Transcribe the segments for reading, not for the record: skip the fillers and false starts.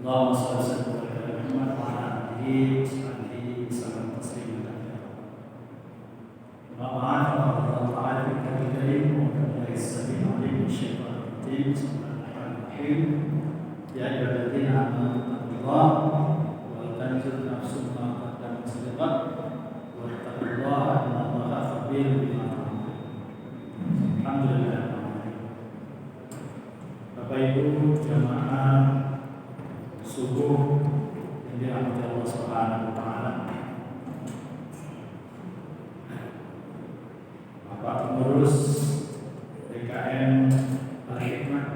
Allahumma shalli ala Muhammad wa ala alihi wasallam taslima katsira. Wa Allah ta'ala karim wa as-sabiil alim syaitan rajim. Bismillahirrahmanirrahim. Ya ayyuhalladzina amanu taqullaha wa tanzur nafsum ma qaddamat lighad wa taqullaha innallaha khabirun bima ta'malun. Alhamdulillah. Bapak Ibu jamaah subuh yang dirahmati Allah Subhanahu wa taala. Bapak pengurus DKM Al-Hikmah,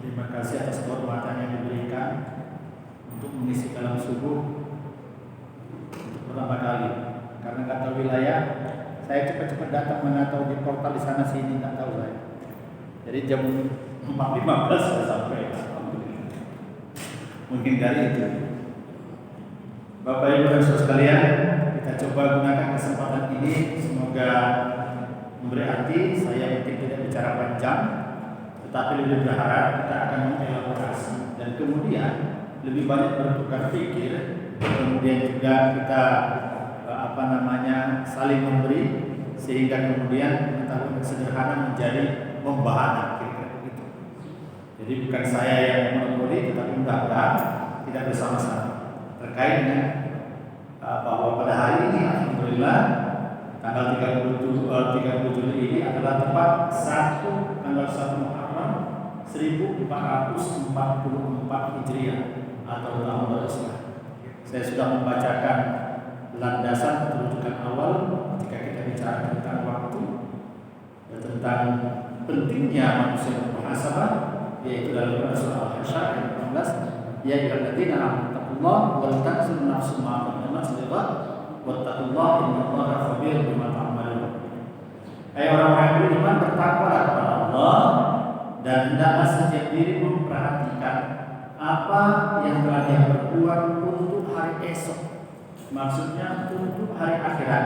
terima kasih atas kehormatan yang diberikan untuk mengisi dalam subuh untuk pertama kali. Karena nggak tahu wilayah, saya cepat-cepat datang, mana tahu di portal di sana sini nggak tahu saya. Jadi jam 4.15 sudah sampai. Mungkin dari itu. Bapak Ibu dan Saudara sekalian, kita coba gunakan kesempatan ini, semoga memberi arti. Saya mungkin tidak bicara panjang, tetapi lebih berharap kita akan mengelaborasi dan kemudian lebih banyak bertukar pikir, kemudian juga kita saling memberi, sehingga kemudian pengetahuan sederhana menjadi membahana. Jadi bukan saya yang monopoli, tetapi mudah-mudahan tidak bersama-sama terkait dengan bahwa pada hari ini alhamdulillah tanggal 30 Juli ini adalah tepat tanggal 1 Muharram 1444 Hijriah atau tahun baru Islam. Saya sudah membacakan landasan atau rujukan awal ketika kita bicara tentang waktu dan tentang pentingnya manusia bermuhasabah, yaitu dalam surah Al-Hasyr ayat 18, ya ayyuhalladzina amanu taqullaha wal tanzur nafsum ma qaddamat lighad wattaqullaha innallaha khabirun bima ta'malun. Hai orang-orang yang beriman, bertakwalah kepada Allah dan hendaklah setiap diri memperhatikan apa yang telah dia perbuat untuk hari esok, maksudnya untuk hari akhirat.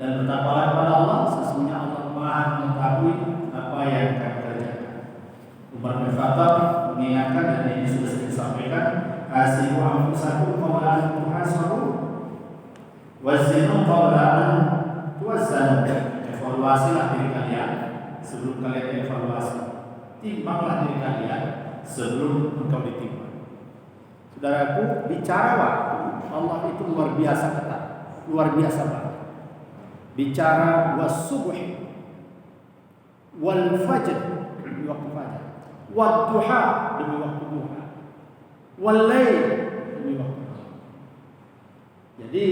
Dan bertakwalah kepada Allah, sesungguhnya Allah Maha mengetahui apa yang kami kerjakan. Umar bin Khattab mengingatkan, dan ini sudah disampaikan, hasibu anfusakum qabla an tuhasabu wazinu qabla an tuwazzanu. Evaluasilah diri kalian sebelum kalian evaluasi. Timbanglah diri kalian sebelum engkau ditimbang. Saudaraku, bicara waktu Allah itu luar biasa ketat, luar biasa banget. Bicara was-subh wal fajr, di waktu fajar, wad-duha, demi waktu duha, wal-lail, demi waktu malam. Jadi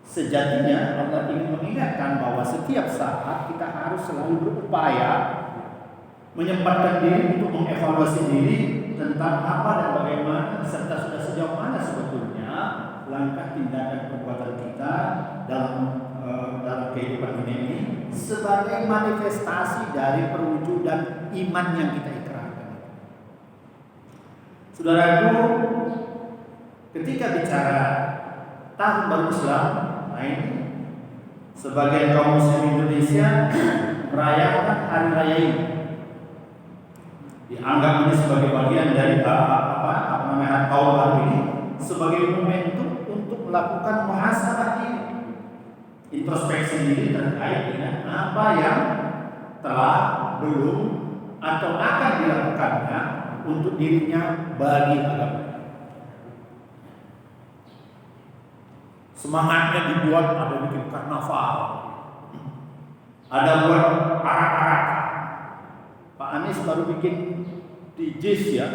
sejatinya Allah ingin mengingatkan bahwa setiap saat kita harus selalu berupaya menyempatkan diri untuk mengevaluasi diri tentang apa dan bagaimana, serta sudah sejauh mana sebetulnya langkah tindakan perbuatan kita dalam kehidupan dunia ini sebagai manifestasi dari perwujudan iman yang kita ikrarkan. Saudaraku, ketika bicara tahun baru Islam, ini sebagai kaum muslim Indonesia merayakan hari raya ini, dianggap ini sebagai bagian dari tahun baru ini, sebagai momentum untuk melakukan muhasabah diri, introspeksi diri terkait dengan apa yang telah, belum, atau akan dilakukannya untuk dirinya bagi agama. Semangatnya dibuat, ada bikin karnaval, ada buat arak-arak. Pak Anies baru bikin DJs ya,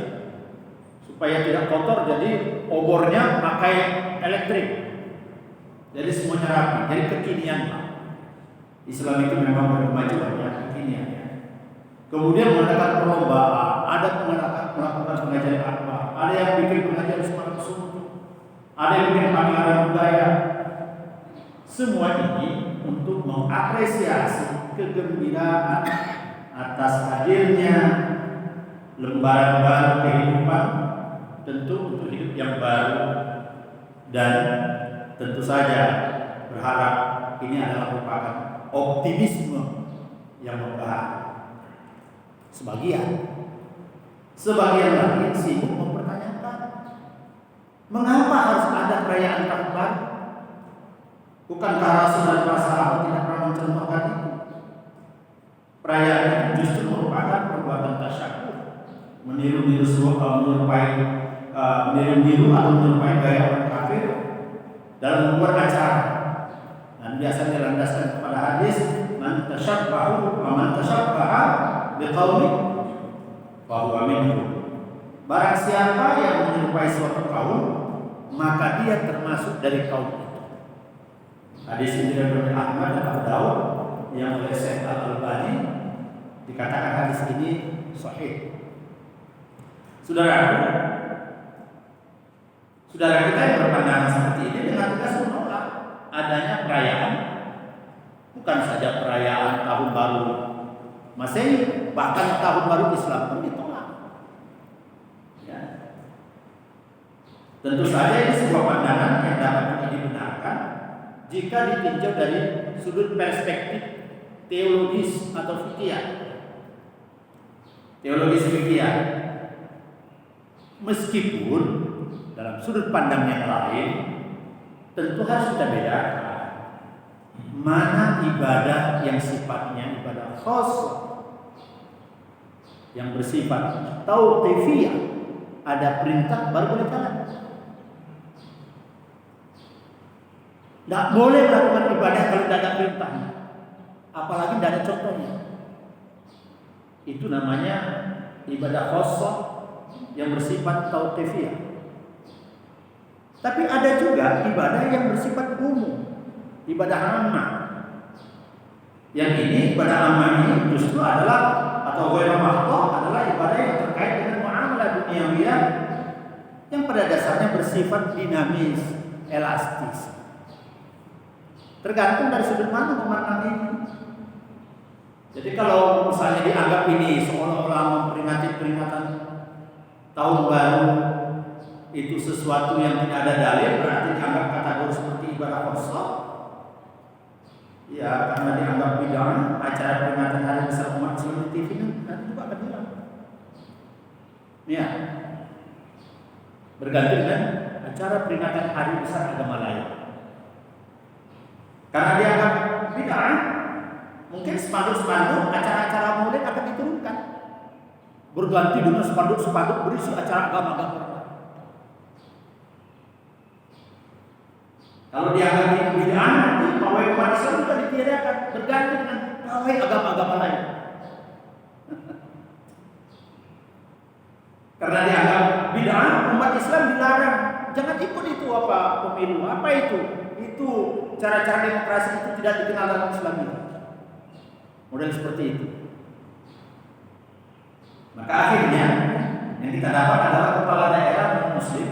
supaya tidak kotor, jadi obornya pakai elektrik. Jadi semuanya rapi, jadi kekinian Pak. Islam itu memang berkemajuan ya, kekinian ya. Kemudian mengadakan perlombaan, ada melakukan pengajian akbar, ada yang bikin pengajian semangat suntuk, ada yang bikin pameran budaya. Semua ini untuk mengapresiasi kegembiraan atas hadirnya lembaran baru kehidupan, tentu untuk hidup yang baru, dan tentu saja berharap ini adalah merupakan optimisme yang membahana. Sebagian lagi sibuk mempertanyakan, mengapa harus ada perayaan tahun baru? Bukankah Rasul dan para sahabat tidak pernah mencontohkan itu? Perayaan itu justru merupakan perbuatan tasyakur, meniru-niru atau menyerupai gaya orang kafir dalam membuat acara. Dan biasanya dilandaskan kepada hadis, man tashabbaha biqaumin fa huwa minhum. Barang siapa yang menyerupai suatu kaum, maka dia termasuk dari kaum itu. Hadis ini dari Ahmad dan Abu Daud yang oleh Syekh Al-Albani dikatakan hadis ini sahih. Saudara kita yang berpandangan seperti ini dengan tegas menolak adanya perayaan, bukan saja perayaan tahun baru Masehi, bahkan tahun baru Islam pun ditolak. Ya. Tentu saja ini sebuah pandangan yang dapat dibenarkan jika ditinjau dari sudut perspektif teologis atau fikih. Teologis fikih, meskipun dalam sudut pandang yang lain tentu harus kita bedakan mana ibadah yang sifatnya ibadah khas, yang bersifat tauqifiyah, ada perintah baru boleh jalan. Tidak boleh melakukan ibadah kalau tidak ada perintahnya, apalagi tidak ada contohnya. Itu namanya ibadah khusus yang bersifat tauqifiyah. Tapi ada juga ibadah yang bersifat umum, ibadah ammah. Yang ini ibadah ammah ini justru adalah atau ghairu mahdhah adalah ibadah yang terkait dengan muamalah duniawiyah yang pada dasarnya bersifat dinamis, elastis. Tergantung dari sudut mana memandang ini. Jadi kalau misalnya dianggap ini seolah-olah memperingati peringatan tahun baru itu sesuatu yang tidak ada dalil, berarti dianggap kategori seperti ibadah khusus. Ya, karena dianggap bid'ah, acara peringatan hari besar umat Islam di TV nanti juga akan hilang. Ya, berganti dengan acara peringatan hari besar agama lain. Karena dianggap bid'ah, mungkin spanduk-spanduk acara-acara maulid akan diturunkan. Berganti dengan spanduk-spanduk berisi acara agama-agama. Kalau dianggap bid'ah, nanti pawai umat Islam juga ditiadakan, berganti dengan pawai agama-agama lain. Karena dianggap bid'ah, umat Islam dilarang, jangan ikut itu pemilu, apa itu? Itu cara-cara demokrasi itu tidak dikenal dalam Islam itu. Model seperti itu. Maka akhirnya yang kita dapat adalah kepala daerah non muslim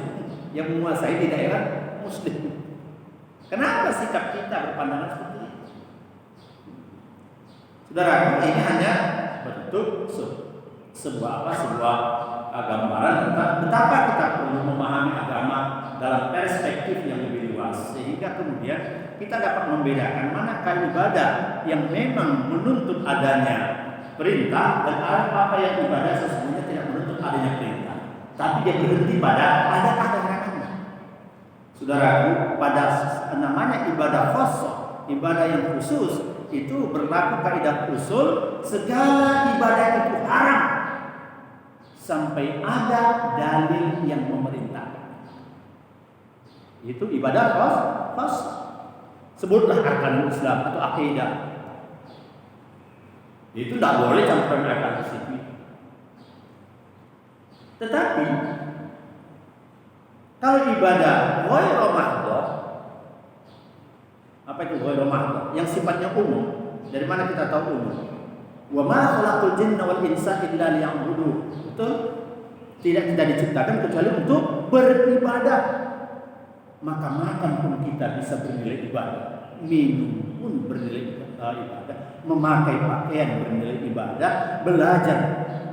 yang menguasai di daerah muslim. Kenapa sikap kita berpandangan seperti itu? Saudara, ini hanya bentuk sebuah gambaran tentang betapa kita perlu memahami agama dalam perspektif yang lebih luas, sehingga kemudian kita dapat membedakan manakah ibadah yang memang menuntut adanya perintah dan apa yang ibadah sesungguhnya tidak menuntut adanya perintah, tapi dia berhenti pada adakah larangannya. Saudaraku, pada namanya ibadah khusus, ibadah yang khusus itu berlaku kaidah usul, segala ibadah itu haram sampai ada dalil yang memerintahkan. Itu ibadah khusus. Sebutlah arkanul Islam atau akidah. Itu tidak boleh campuran arkan ke situ. Tetapi kalau ibadah ghairu mahdhah, apa itu ghairu mahdhah? Yang sifatnya umum. Dari mana kita tahu umum? Wa ma khalaqul jinna wal insa illa liya'budun. Betul? Tidak kita diciptakan kecuali untuk beribadah. Maka makan pun kita bisa bernilai ibadah, minum pun bernilai ibadah, memakai pakaian bernilai ibadah, belajar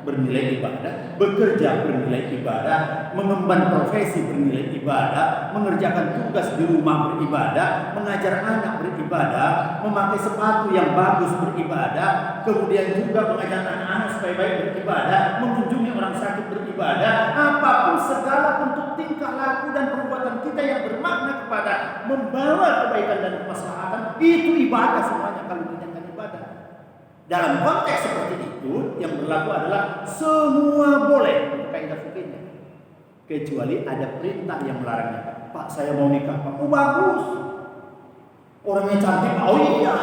bernilai ibadah, bekerja bernilai ibadah, mengemban profesi bernilai ibadah, mengerjakan tugas di rumah beribadah, mengajar anak beribadah, memakai sepatu yang bagus beribadah, kemudian juga mengajar anak-anak supaya baik beribadah, mengunjungi orang sakit beribadah, apapun segala bentuk tingkah laku dan perbuatan kita yang bermakna kepada membawa kebaikan dan kemaslahatan, itu ibadah semuanya kalau dinyatakan ibadah. Dalam konteks seperti itu, yang berlaku adalah semua boleh, kaidah fikihnya, kecuali ada perintah yang melarangnya. Pak, saya mau nikah. Pak, oh bagus. Orangnya cantik. Oh iya.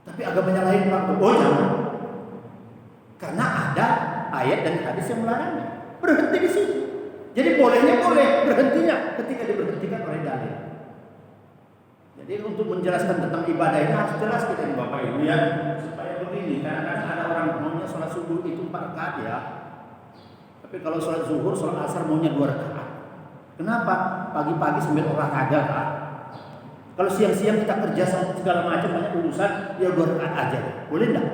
Tapi agamanya lain, Pak. Oh jangan. Karena ada ayat dan hadis yang melarangnya. Berhenti di situ. Jadi bolehnya boleh, berhentinya ketika diberhentikan oleh dalil. Jadi untuk menjelaskan tentang ibadah ini harus jelas kita nih Bapak Ibu ya, supaya begini. Karena ada orang maunya sholat subuh itu 4 rakaat ya, tapi kalau sholat zuhur, sholat asar maunya 2 rakaat. Kenapa? Pagi-pagi sambil olahraga kan. Kalau siang-siang kita kerja segala macam banyak urusan, ya 2 rakaat aja. Boleh enggak?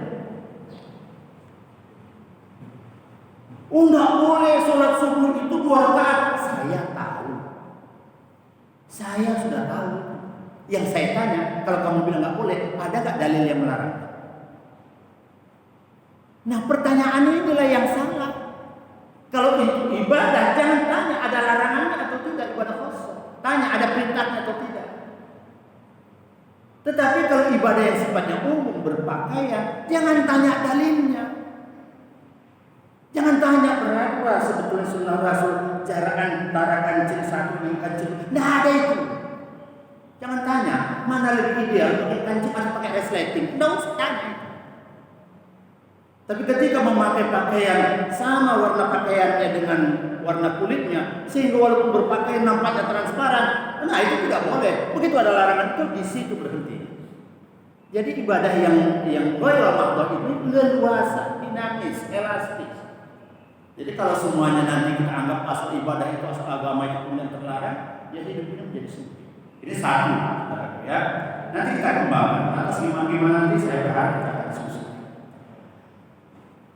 Oh enggak boleh sholat subuh itu 2 rakaat. Saya tahu. Saya sudah tahu. Yang saya tanya, kalau kamu bilang nggak boleh, ada nggak dalil yang melarang? Nah pertanyaannya inilah yang salah. Kalau itu ibadah, jangan tanya ada larangannya atau tidak ibadah khusus. Tanya ada perintahnya atau tidak. Tetapi kalau ibadah yang sifatnya umum berpakaian, jangan tanya dalilnya. Jangan tanya berapa sebetulnya sunnah Rasul cara antara kancing satu dengan kancing. Nggak ada itu. Jangan tanya mana lebih ideal pakai kancing atau pakai resleting. Nggak usah tanya. Tapi ketika memakai pakaian sama warna pakaiannya dengan warna kulitnya, sehingga walaupun berpakaian nampaknya transparan, nah itu tidak boleh. Begitu ada larangan itu di situ berhenti. Jadi ibadah yang ghairu mahdhur itu leluasa, dinamis, elastis. Jadi kalau semuanya nanti kita anggap asal ibadah itu, asal agama itu kemudian terlarang, ya hidup ini menjadi sulit. Ini satu, ya. Nanti kita kembangkan. Atas gimana nanti saya berharap kita akan diskusi.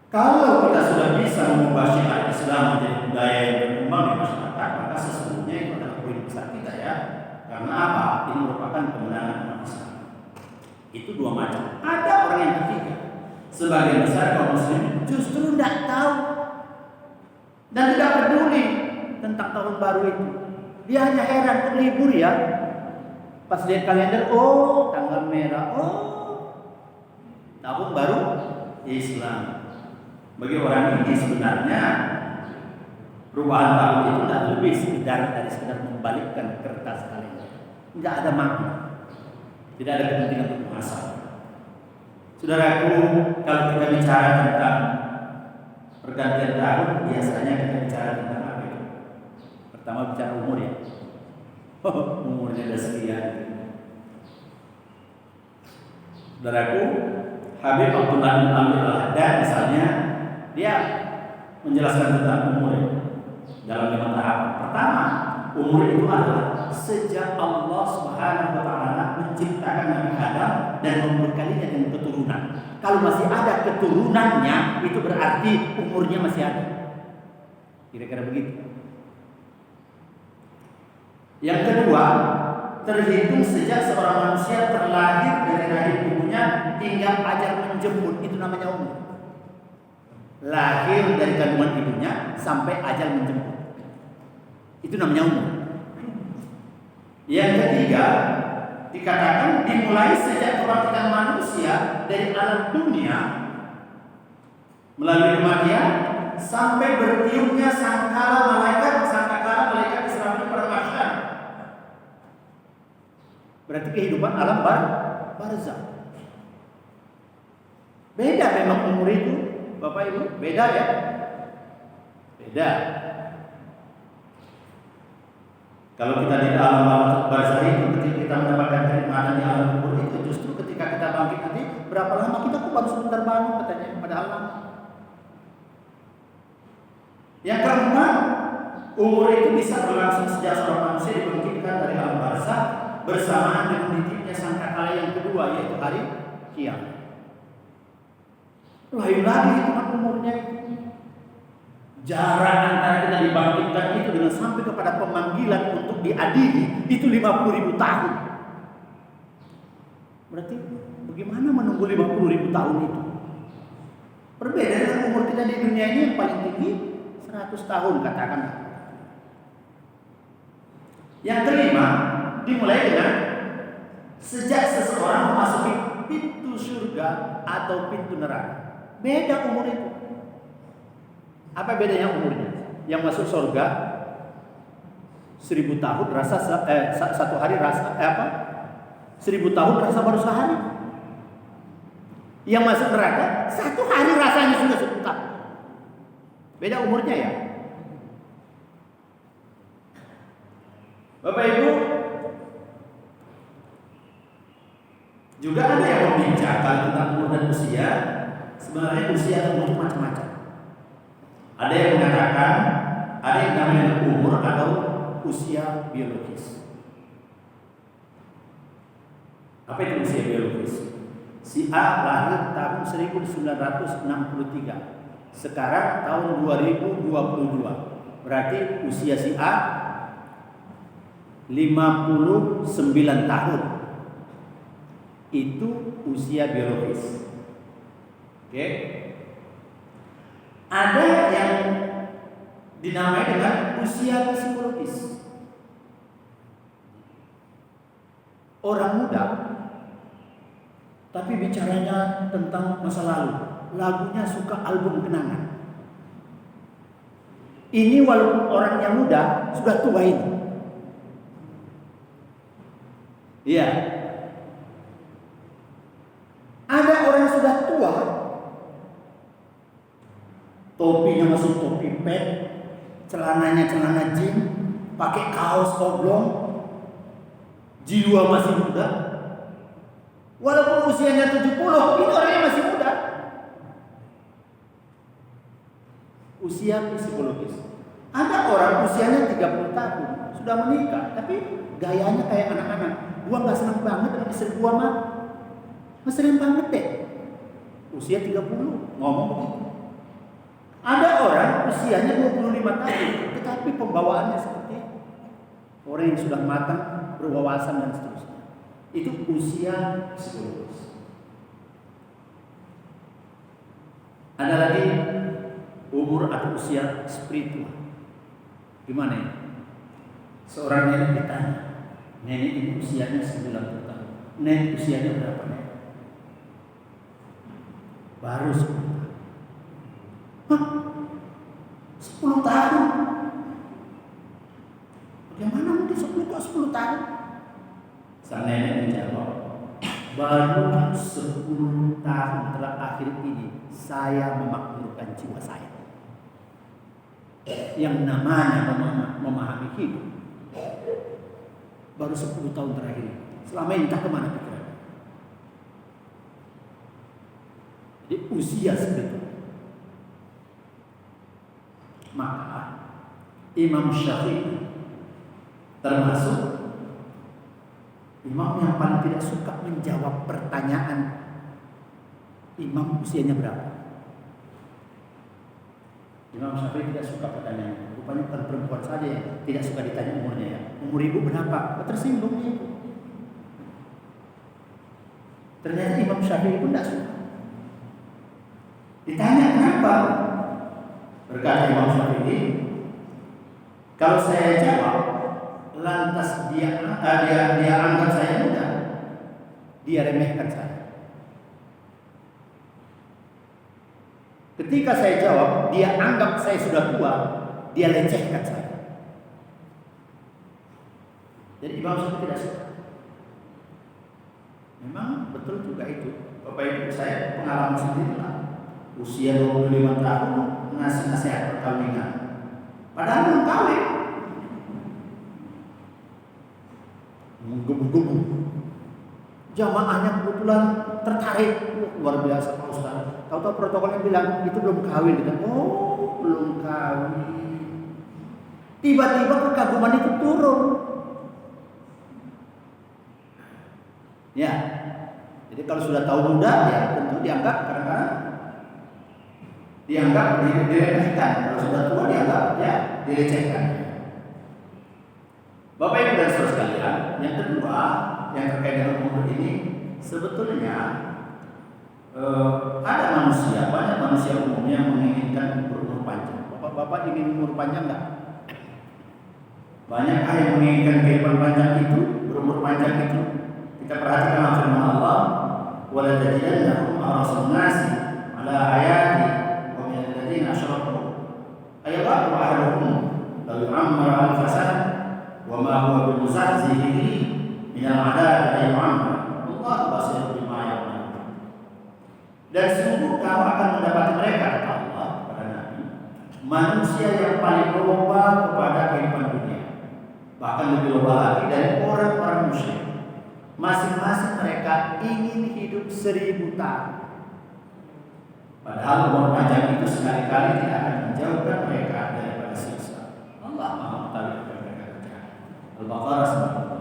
Kalau kita sudah bisa mengubah syiar Islam menjadi budaya yang berkembang di masyarakat, maka sesungguhnya itu adalah poin besar kita ya. Karena apa? Ini merupakan kemenangan umat Islam. Itu 2 macam. Ada orang yang ketiga, sebagian besar kaum muslim justru tidak tahu dan tidak peduli tentang tahun baru itu. Dia hanya heran, kok libur ya? Pas lihat kalender, oh tanggal merah, oh tahun baru Islam. Bagi orang ini sebenarnya perubahan tahun itu tidak lebih sekedar dari sekedar membalikkan kertas kalender. Tidak ada makna, tidak ada kepentingan untuk mengasal. Saudaraku, kalau kita bicara tentang pergantian tahun, biasanya kita bicara tentang apa itu? Pertama bicara umur ya. Umurnya sudah sekian. Saudaraku, Habib Abdullah bin Amir Al-Haddad misalnya, dia menjelaskan tentang umur dalam 5 tahap. Pertama, umur itu adalah sejak Allah Subhanahu wa taala menciptakan Nabi Adam dan membekalinya dengan keturunan. Kalau masih ada keturunannya, itu berarti umurnya masih ada. Kira-kira begitu. Yang kedua, terhitung sejak seorang manusia terlahir dari rahim ibunya hingga ajal menjemput, itu namanya umur. Lahir dari kandungan ibunya sampai ajal menjemput, itu namanya umur. Yang ketiga, dikatakan dimulai sejak kebangkitan manusia dari alam dunia melalui kematian sampai bertiupnya sangkala malaikat Israfil pada mahsyar. Berarti kehidupan alam barzakh. Beda memang umur itu, Bapak Ibu, beda ya? Beda. Kalau kita di alam barzakh itu, ketika kita mendapatkan kenikmatan di alam kubur itu, justru ketika kita bangkit nanti, berapa lama kita kok baru sebentar bangun katanya, padahal lama. Yang keempat, umur itu bisa berlangsung sejak seorang manusia dibangkitkan dari alam barzakh bersamaan dengan dititipnya sangkakala yang kedua, yaitu hari kiamat. Lain lagi hitungan umurnya. Jarak antara kita dibangkitkan itu dengan sampai kepada pemanggilan untuk diadili itu 50.000 tahun. Berarti bagaimana menunggu 50.000 tahun itu? Berbeda dengan umur kita di dunia ini yang paling tinggi 100 tahun katakanlah. Yang kelima, dimulai dengan sejak seseorang memasuki pintu surga atau pintu neraka. Beda umur itu. Apa bedanya umurnya? Yang masuk surga 1000 tahun rasa satu hari rasa 1000 tahun rasa baru sehari. Yang masuk neraka 1 hari rasanya sudah 10 tahun. Beda umurnya ya. Bapak Ibu, juga ada yang membicarakan tentang umur dan usia. Sebenarnya usia itu macam-macam. Ada yang mengatakan ada yang namanya umur atau usia biologis. Apa itu usia biologis? Si A lahir tahun 1963. Sekarang tahun 2022. Berarti usia si A 59 tahun. Itu usia biologis. Oke. Ada yang dinamai dengan usia psikologis. Orang muda tapi bicaranya tentang masa lalu. Lagunya suka album kenangan. Ini walaupun orangnya muda sudah tua ini. Iya. Ada orang yang sudah tua, topinya masih topi pet, celananya celana jeans, pakai kaos oblong, jiwa masih muda. Walaupun usianya 70, ini orangnya masih muda. Usia psikologis. Ada orang usianya 30 tahun, sudah menikah, tapi gayanya kayak anak-anak. Gua nggak senang banget dengan istri gua mah. Ngeselin banget deh. Usia 30 ngomong begitu. Ada orang usianya 25 tahun, tetapi pembawaannya seperti orang yang sudah matang, berwawasan dan seterusnya. Itu usia psikologis. Ada lagi umur atau usia spiritual. Gimana ya? Seorang nenek ditanya, nenek ini usianya 90 tahun. Nenek usianya berapa nek? Baru 10 tahun. Hah? 10 tahun? Bagaimana mungkin 10 tahun? Sang nenek menjawab, baru 10 tahun terakhir ini saya memakmurkan jiwa saya. Yang namanya memahami hidup baru 10 tahun terakhir ini. Selama ini entah kemana pikiran. Jadi usia seperti itu. Maka Imam Syafi'i termasuk imam yang paling tidak suka menjawab pertanyaan imam usianya berapa. Imam Syafi'i tidak suka pertanyaan. Rupanya bukan perempuan saja yang tidak suka ditanya umurnya ya. Umur ibu berapa? Tersinggung ibu. Ternyata Imam Syafi'i pun tidak suka ditanya kenapa. Berkata Imam Syafi'i, kalau saya jawab lantas dia anggap saya muda, dia remehkan saya. Ketika saya jawab, dia anggap saya sudah tua, dia lecehkan saya. Jadi Imam Syafi'i tidak suka. Memang betul juga itu. Bapak Ibu saya pengalaman sendiri lah. Usia 25 tahun ngasih nasihat perkawinan. Padahal belum kawin. Menggebu-gebu. Jamaahnya kebetulan tertarik. Luar biasa Pak Ustaz. Tahu-tahu protokolnya bilang itu belum kawin. Gitu. Oh, belum kawin. Tiba-tiba kekaguman itu turun. Ya. Jadi kalau sudah tahu muda ya tentu dianggap kadang-kadang dianggap diremehkan. Kalau sudah tua dianggap ya direcehkan. Bapak Ibu dan saudara sekalian, yang kedua yang terkait dengan umur ini, sebetulnya ada manusia, banyak manusia umumnya yang menginginkan berumur panjang. Bapak ingin umur panjang enggak? Banyakkah yang menginginkan kehidupan panjang itu, berumur panjang itu? Kita perhatikan firman Allah, wala tajidannahum ahrasan nasi ala hayati wa min alladziina asyraku ayyawaddu ahaduhum law yu'ammar alfa sanah wa ma huwa bimuzahzihi min al-'adab ay yu'ammar Allahu basirun bima ya'malun. Dan sungguh kamu akan mendapati mereka, kata Allah kepada Nabi, manusia yang paling loba kepada kehidupan dunia, bahkan lebih loba lagi dari orang-orang musyrik. Masing-masing mereka ingin hidup 1000 tahun. Padahal umur panjang itu sekali-kali tidak akan menjauhkan mereka daripada siksa. Allah Maha mengetahui apa yang mereka kerjakan. Al-Baqarah 90.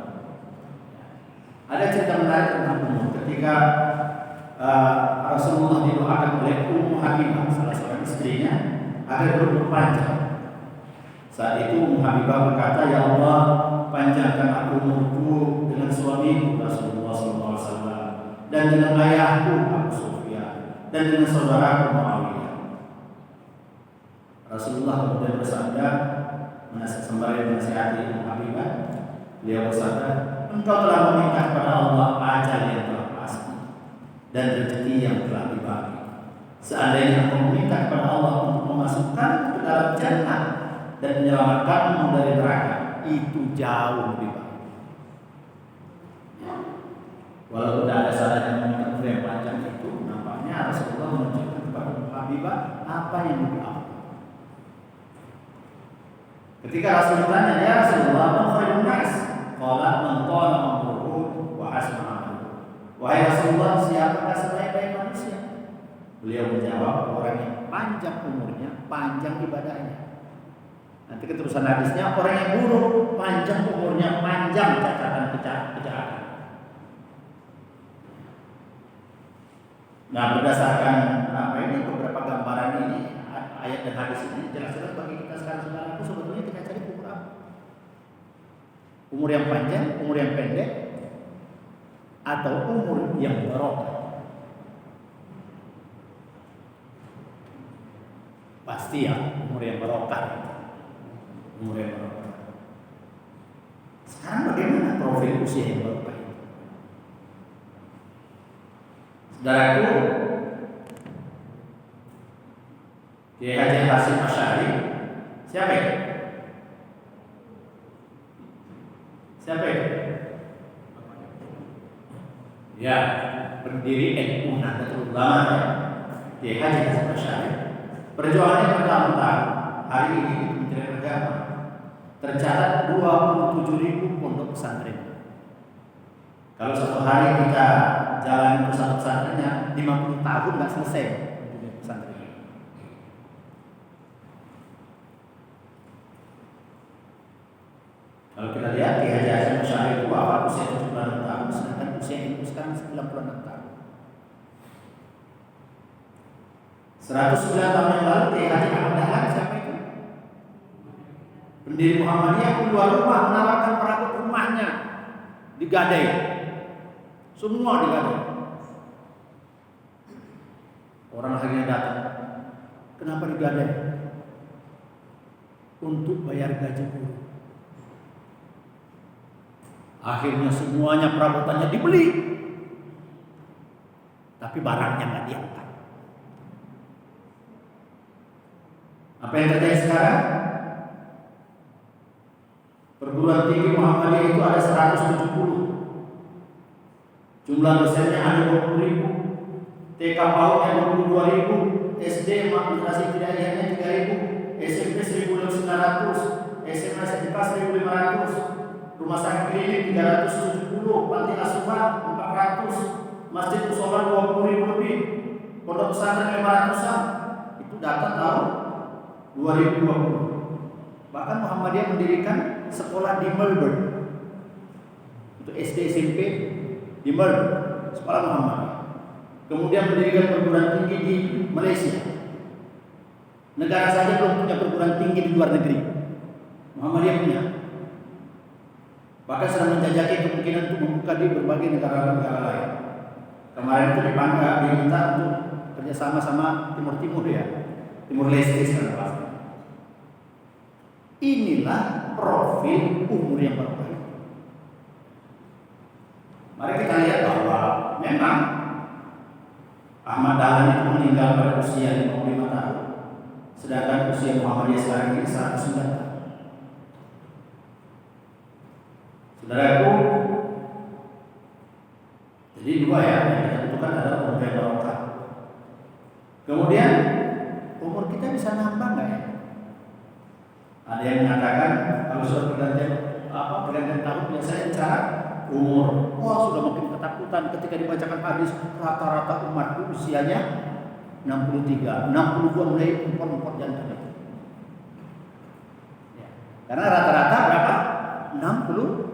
Ada cerita menarik tentang umur ketika Rasulullah didoakan oleh Ummu Habibah, salah seorang istrinya, agar berumur panjang. Saat itu Ummu Habibah berkata, ya Allah, panjangkan aku umurku dengan suamiku Rasulullah SAW, dan dengan ayahku Abu Sufyan, dan dengan saudaraku Muawiyah. Rasulullah kemudian bersabda, sembari menasihati Ummu Habibah, beliau bersabda, engkau telah meminta kepada Allah ajal yang telah pasti dan rezeki yang telah dibagi. Seandainya engkau meminta kepada Allah untuk memasukkan ke dalam jannah dan menyelamatkanmu dari neraka, itu jauh lebih baik. Walaupun tidak ada salahnya meminta umur yang panjang itu, nampaknya Rasulullah menunjukkan kepada Habibah apa yang lebih afdal. Ketika Rasul ditanya, ya Rasulullah, man khairun nas? Qala man tala umruhu wa hasuna amaluhu. Wahai Rasulullah, siapakah sebaik-baik manusia? Beliau menjawab, orang yang panjang umurnya, panjang ibadahnya. Nanti keterusan hadisnya, orang yang buruk, panjang umurnya, panjang catatan kejahatan. Nah, berdasarkan beberapa gambaran ini, ayat dan hadis ini jelas-jelas bagi kita sekarang saudaraku, sebetulnya kita cari umur apa? Umur yang panjang, umur yang pendek, atau umur yang barokah? Pasti ya, umur yang barokah. Umur yang barokah. Sekarang bagaimana profil usia yang barokah? Saudaraku, Kiai Haji Hasyim Asy'ari, siapa itu? Siapa itu? Ya, pendiri NU Nahdlatul Ulama, Kiai Haji Hasyim Asy'ari. Perjuangannya bertahun-tahun. Hari ini di Kementerian Agama tercatat 27.000 pondok pesantren. Kalau satu hari kita jalan ke satu pesantrennya, 50 tahun nggak selesai pesantren. Kalau kita lihat di Haji Hasyim Asy'ari itu wafat usia 76 tahun, sedangkan usia itu sekarang 96 tahun. 109 tahun yang lalu Kiai Haji Ahmad Dahlan, siapa itu? Pendiri Muhammadiyah, keluar rumah menawarkan perabot rumahnya digadai. Semua digadai. Orang akhirnya datang. Kenapa digadai? Untuk bayar gaji guru. Akhirnya semuanya perabotannya dibeli, tapi barangnya nggak diangkat. Apa yang terjadi sekarang? Perguruan tinggi Muhammadiyah itu ada 170. Jumlah dosennya ada 20.000, TK PAUD-nya 22.000, SD madrasah ibtidaiyahnya 3.000, SMP 1.900, SMA SMK 1.500, rumah sakit klinik 370, panti asuhan 400, masjid mushola 20.000 lebih, pondok pesantren 500-an. Itu data tahun 2020. Bahkan Muhammadiyah mendirikan sekolah di Melbourne. Itu SD SMP di Melbourne, sekolah Muhammadiyah. Kemudian mendirikan perguruan tinggi di Malaysia. Negara saja belum punya perguruan tinggi di luar negeri. Muhammadiyah punya. Bahkan sedang menjajaki kemungkinan untuk membuka di berbagai negara-negara lain. Kemarin itu diminta untuk kerjasama sama Timur ya, Timur Leste sekarang. Inilah profil umur yang baik. Mari kita lihat bahwa memang Ahmad Dahlan itu meninggal pada usia 55 tahun, sedangkan usia Muhammadiyah sekarang ini 109 tahun. Saudaraku, jadi dua ya, yang kita butuhkan adalah umur yang barokah. Kemudian umur kita bisa nambah nggak ya? Ada yang mengatakan kalau sudah pergantian tahun biasanya bicara umur. Wah, sudah makin ketakutan ketika dibacakan hadis rata-rata umatku usianya 63, 62 mulai impor jantan. Ya. Karena rata-rata berapa? 63.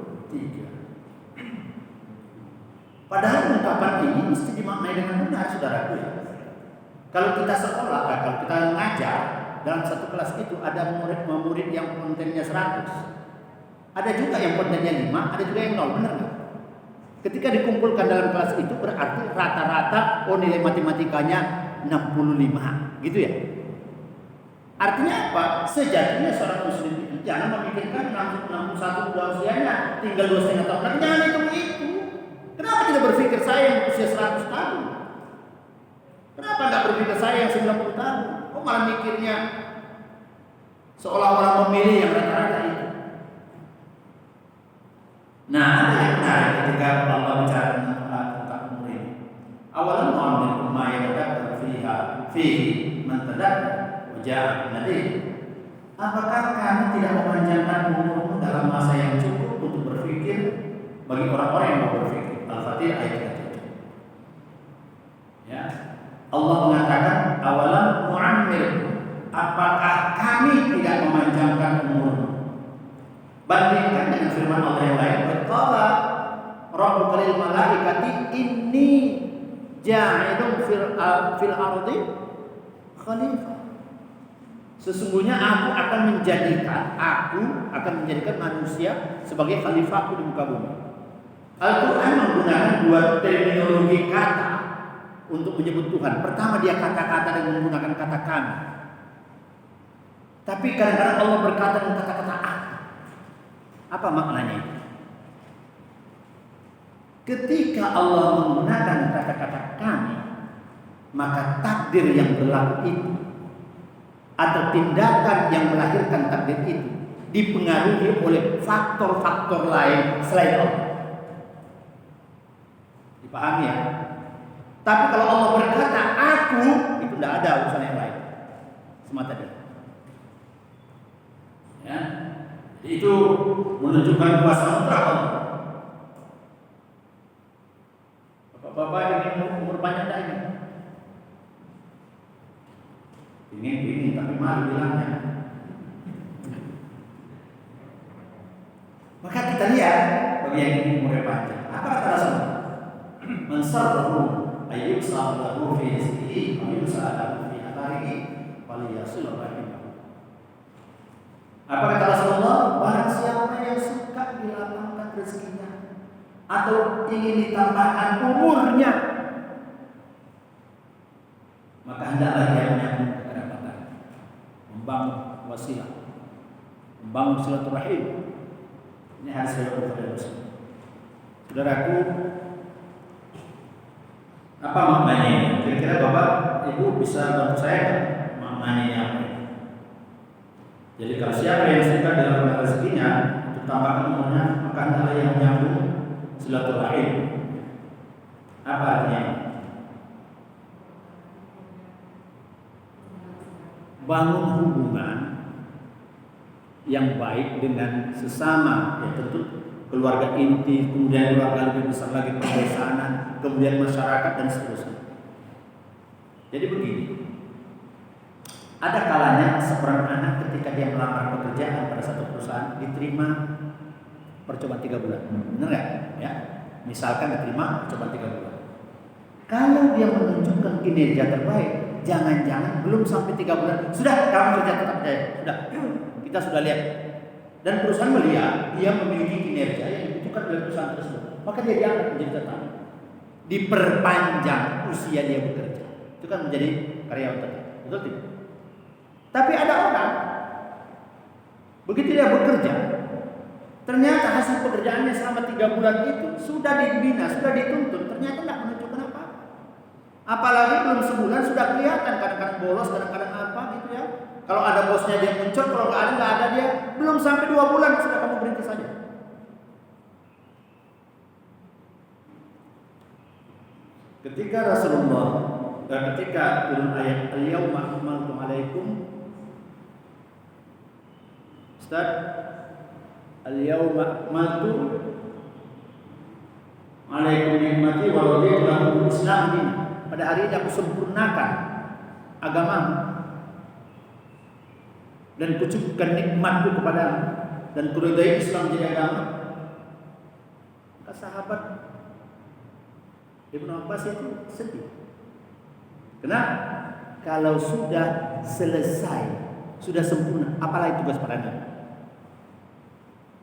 Padahal ungkapan ini mesti dimaknai dengan benar, saudaraku ya. Kalau kita sekolah, kalau kita ngajar dalam satu kelas itu ada murid yang kontennya 100. Ada juga yang kontennya 5, ada juga yang 0, benar nggak? Ketika dikumpulkan dalam kelas itu berarti rata-rata nilai matematikanya 65, gitu ya. Artinya apa? Sejatinya seorang muslim itu jangan memikirkan 61 udah usianya, tinggal 2,5 tahun lagi, jangan itu. Kenapa tidak berpikir saya yang usia 100 tahun? Kenapa nggak berpikir saya yang 90 tahun? Kok malah mikirnya seolah-olah memilih yang rata-rata itu? Nah, ada yang menarik ketika Allah bicara tentang umur ini. Awalan mu'amil umma yang ada fihi man tadakkar wa ja'a nadir. Apakah kamu tidak memanjangkan umurmu dalam masa yang cukup untuk berpikir bagi orang-orang yang mau berpikir? Al-Fatihah ayat 3. Ya. Allah mengatakan awalan mu'amil, apakah kami tidak memanjangkan umurmu? Bandingkan dengan firman Allah yang lain, berkata Rabbuka lil malaikati inni ja'ilun fil ardi khalifah. Sesungguhnya aku akan menjadikan manusia sebagai khalifahku di muka bumi. Al-Quran menggunakan dua terminologi kata untuk menyebut Tuhan. Pertama dia kata-kata dengan menggunakan kata kami. Tapi kadang-kadang Allah berkata dengan kata-kata aku. Apa maknanya? Ketika Allah menggunakan kata-kata kami, maka takdir yang berlaku itu atau tindakan yang melahirkan takdir itu dipengaruhi oleh faktor-faktor lain selain Allah. Dipahami ya? Tapi kalau Allah berkata aku, itu tidak ada urusan yang lain, semata dia. Ya, itu menunjukkan kuasa mutlak Allah. Bapak-bapak ingin umur panjang tak ini? Ingin, tapi malu bilangnya. Maka kita lihat bagi yang ingin umurnya panjang, apa kata Rasulullah? Mansarrahu ayyusal lahu fi rizqihi wa yusal lahu fi atharihi falyasil rahimahu. Apa kata Rasulullah? Barang siapa yang suka dilapangkan rezekinya atau ingin ditambahkan umurnya, maka hendaklah dia menyambung kedapatan, membangun wasilah, membangun silaturahim. Ini harus dilakukan. Saudaraku, apa maknanya ini? Kira-kira Bapak Ibu bisa bantu saya maknanya apa ini? Jadi kalau siapa yang suka dalam rezekinya untuk tambahkan umurnya, maka hendaklah yang menyambung silaturahim. Apa artinya? Bangun hubungan yang baik dengan sesama, ya tentu keluarga inti, kemudian keluarga lebih besar lagi, pedesaan, kemudian masyarakat dan seterusnya. Jadi begini, ada kalanya seorang anak ketika dia melamar pekerjaan pada satu perusahaan diterima percobaan 3 bulan, benar nggak? Ya, misalkan diterima percobaan 3 bulan. Kalau dia menunjukkan kinerja terbaik, jangan-jangan belum sampai 3 bulan sudah kamu kerja tetap saya. Sudah, kita sudah lihat. Dan perusahaan melihat dia memiliki kinerja yang dibutuhkan oleh perusahaan tersebut, maka dia diangkat menjadi tetap. Diperpanjang usia dia bekerja. Itu kan menjadi karyawan tetap. Betul tidak? Tapi ada orang begitu dia bekerja, ternyata hasil pekerjaannya selama 3 bulan itu sudah dibina, sudah dituntut, ternyata tidak menunjukkan apa. Apalagi belum sebulan sudah kelihatan kadang-kadang bolos, kadang-kadang apa gitu ya. Kalau ada bosnya dia muncul, kalau nggak ada dia. Belum sampai 2 bulan sudah kamu berhenti saja. Ketika Rasulullah dan ketika turun ayat al-yauma akmaltu alaikum, Ustaz, al-yauma akmaltu alaikum nikmati wa raditu lakum Islam din. Pada hari ini aku sempurnakan agamamu dan kucukupkan nikmatku kepadamu dan kuridai Islam jadi agama. Maka sahabat Ibnu Abbas itu sedih. Kenapa? Kalau sudah selesai, sudah sempurna, apalagi tugas para nabi?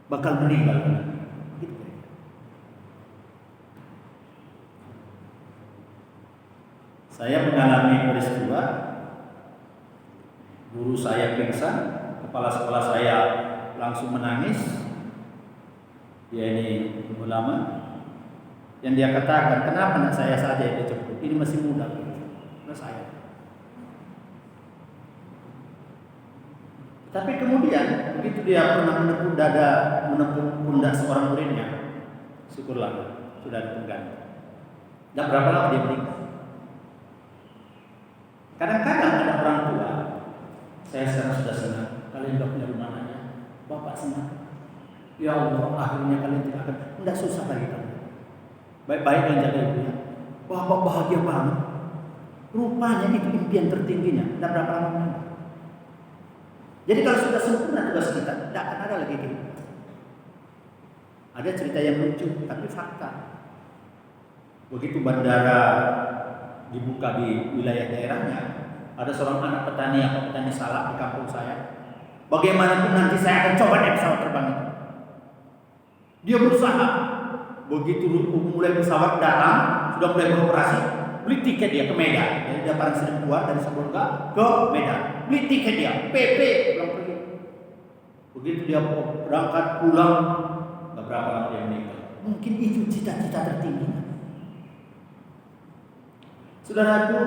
Bakal meninggal. Gitu. Saya mengalami peristiwa guru saya pingsan, kepala sekolah saya langsung menangis. Dia ini ulama. Yang dia katakan, kenapa anak saya saja yang dijemput? Ini masih muda. Nah saya. Tapi kemudian begitu dia pernah menepuk pundak seorang muridnya, syukurlah sudah dipengganti. Dan berapa lama dia meninggal? Kadang-kadang ada orang tua, saya sekarang sudah senang, kalian sudah punya rumah anaknya, bapak senang. Ya Allah, akhirnya kalian tidak akan, tidak susah lagi kalian. Baik-baik yang jaga ibunya. Bapak bahagia banget. Rupanya itu impian tertingginya. Tidak berapa lama meninggal. Jadi kalau sudah sempurna tugas kita, tidak akan ada lagi gitu. Ada cerita yang lucu, tapi fakta. Begitu bandara dibuka di wilayah daerahnya, ada seorang anak petani atau petani salak di kampung saya. Bagaimanapun nanti saya akan coba naik pesawat terbang itu. Dia berusaha. Begitu mulai pesawat datang, sudah mulai beroperasi, beli tiket dia ke Medan. Jadi dia barang sedang keluar dari Saburga ke Medan. Beli tiket dia, PP pulang pergi. Begitu dia berangkat pulang, beberapa lama dia meninggal. Mungkin itu cita-cita tertinggi. Saudaraku,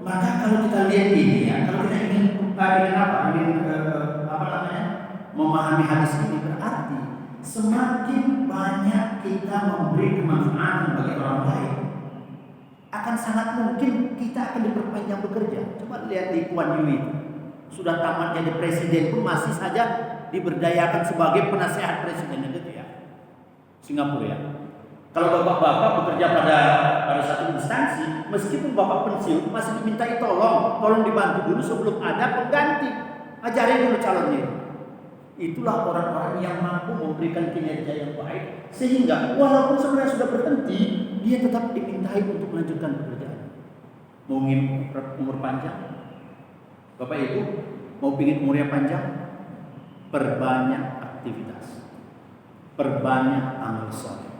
maka kalau kita lihat ini ya, kalau kita ingin memahami hadis ini berarti semakin banyak kita memberi kemanfaatan bagi orang lain, akan sangat mungkin kita akan diperpanjang bekerja. Coba lihat di Kuan Yin, sudah tamat jadi presiden pun masih saja diberdayakan sebagai penasehat presiden gitu ya. Singapura ya. Kalau bapak-bapak bekerja pada satu instansi, meskipun bapak pensiun masih dimintai tolong dibantu dulu sebelum ada pengganti. Ajarin dulu calonnya. Itulah orang-orang yang mampu memberikan kinerja yang baik, sehingga walaupun sebenarnya sudah berhenti, dia tetap dimintai untuk melanjutkan pekerjaan. Mau umur panjang, Bapak Ibu mau ingin umurnya panjang, perbanyak aktivitas, perbanyak amal soleh.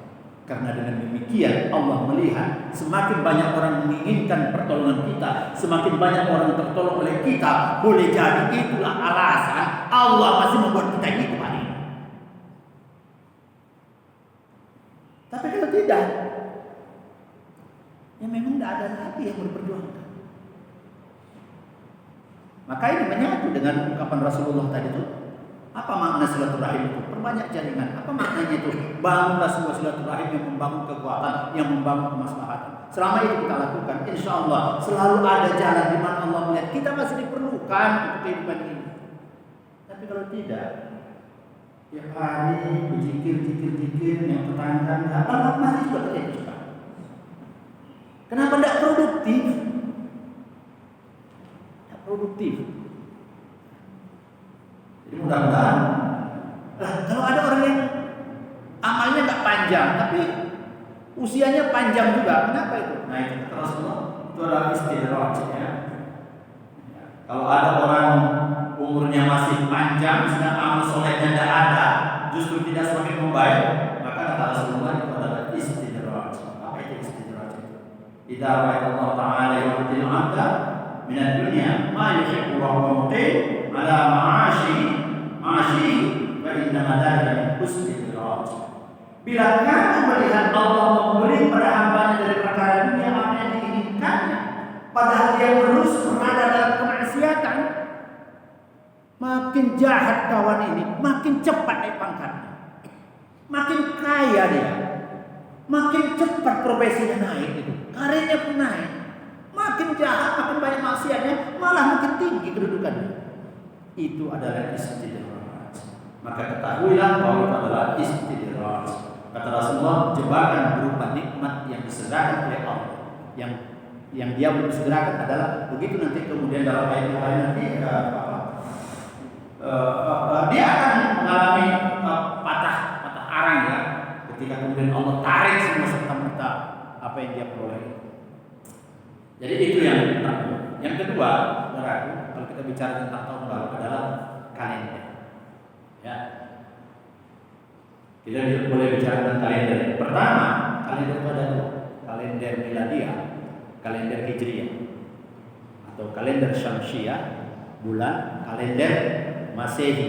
Karena dengan demikian Allah melihat semakin banyak orang menginginkan pertolongan kita, semakin banyak orang tertolong oleh kita. Boleh jadi itulah alasan Allah masih membuat kita hidup hari ini. Tapi kalau tidak, ya memang tidak ada lagi yang berperjuangan. Maka ini menyatu dengan ungkapan Rasulullah tadi itu. Apa makna silaturahim itu? Perbanyak jaringan. Apa maknanya itu? Bangunlah sebuah silaturahim yang membangun kekuatan, yang membangun kemaslahatan. Selama itu kita lakukan, insya Allah selalu ada jalan di mana Allah melihat kita masih diperlukan untuk kehidupan ini. Tapi kalau tidak, tiap hari berzikir, yang tetangga, Allah masih juga terjadi. Kenapa tidak produktif? Tidak produktif. Mudah-mudahan. Kalau ada orang yang amalnya nggak panjang, tapi usianya panjang juga, kenapa itu? Nah itu kata Rasulullah, itu adalah istidraj ya. Kalau ada orang umurnya masih panjang, sedang amal solehnya tidak ada, justru tidak semakin membaik, maka kata Rasulullah itu adalah istidraj. Apa itu istidraj? Idza ra'a Allah Ta'ala yu'til 'abda min ad-dunya ma yuhibbu wa huwa muqim 'ala ma'ashi fa inna dzalika min istidraj. Bila kamu melihat Allah memberi pada hambanya dari perkara dunia apa yang diinginkannya, padahal dia terus berada dalam kemaksiatan, makin jahat kawan ini, makin cepat naik pangkatnya, makin kaya dia, makin cepat profesinya naik itu, karirnya pun naik, makin jahat, makin banyak maksiatnya, malah makin tinggi kedudukannya. Itu adalah istidraj. Maka ketahuilah bahwa itu adalah istidraj. Kata Rasulullah, jebakan berupa nikmat yang disegerakan oleh Allah, yang dia belum segerakan adalah begitu nanti kemudian dalam ayat lain nanti dia akan mengalami patah arang ya, ketika kemudian Allah tarik semua serta-merta apa yang dia peroleh. Jadi itu yang kedua, saudaraku, kalau kita bicara tentang tahun baru adalah kalender. Ya. Kita boleh bicara tentang kalender. Pertama, kalender itu ada kalender miladiah, kalender hijriah, atau kalender syamsiah, bulan, kalender Masehi.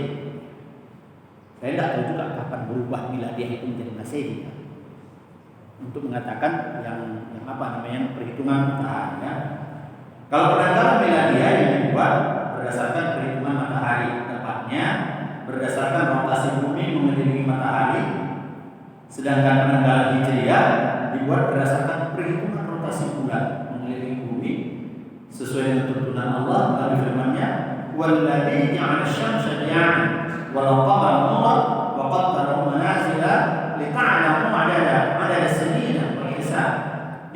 Saya tidak tahu juga kapan berubah miladiah itu menjadi Masehi. Untuk mengatakan yang apa namanya perhitungan matahari. Ya. Kalau penanggalan miladiah yang dibuat berdasarkan perhitungan matahari, tepatnya berdasarkan rotasi bumi mengelilingi matahari, sedangkan penanggalan hijriah dibuat berdasarkan perhitungan rotasi bulan mengelilingi bumi sesuai dengan tuntunan Allah melalui firman-Nya, "Walladzi ja'ala asy-syamsa diya'an wal qamara nuran wa qaddarahu manazila lita'lamu 'adada as-sinina wal hisab."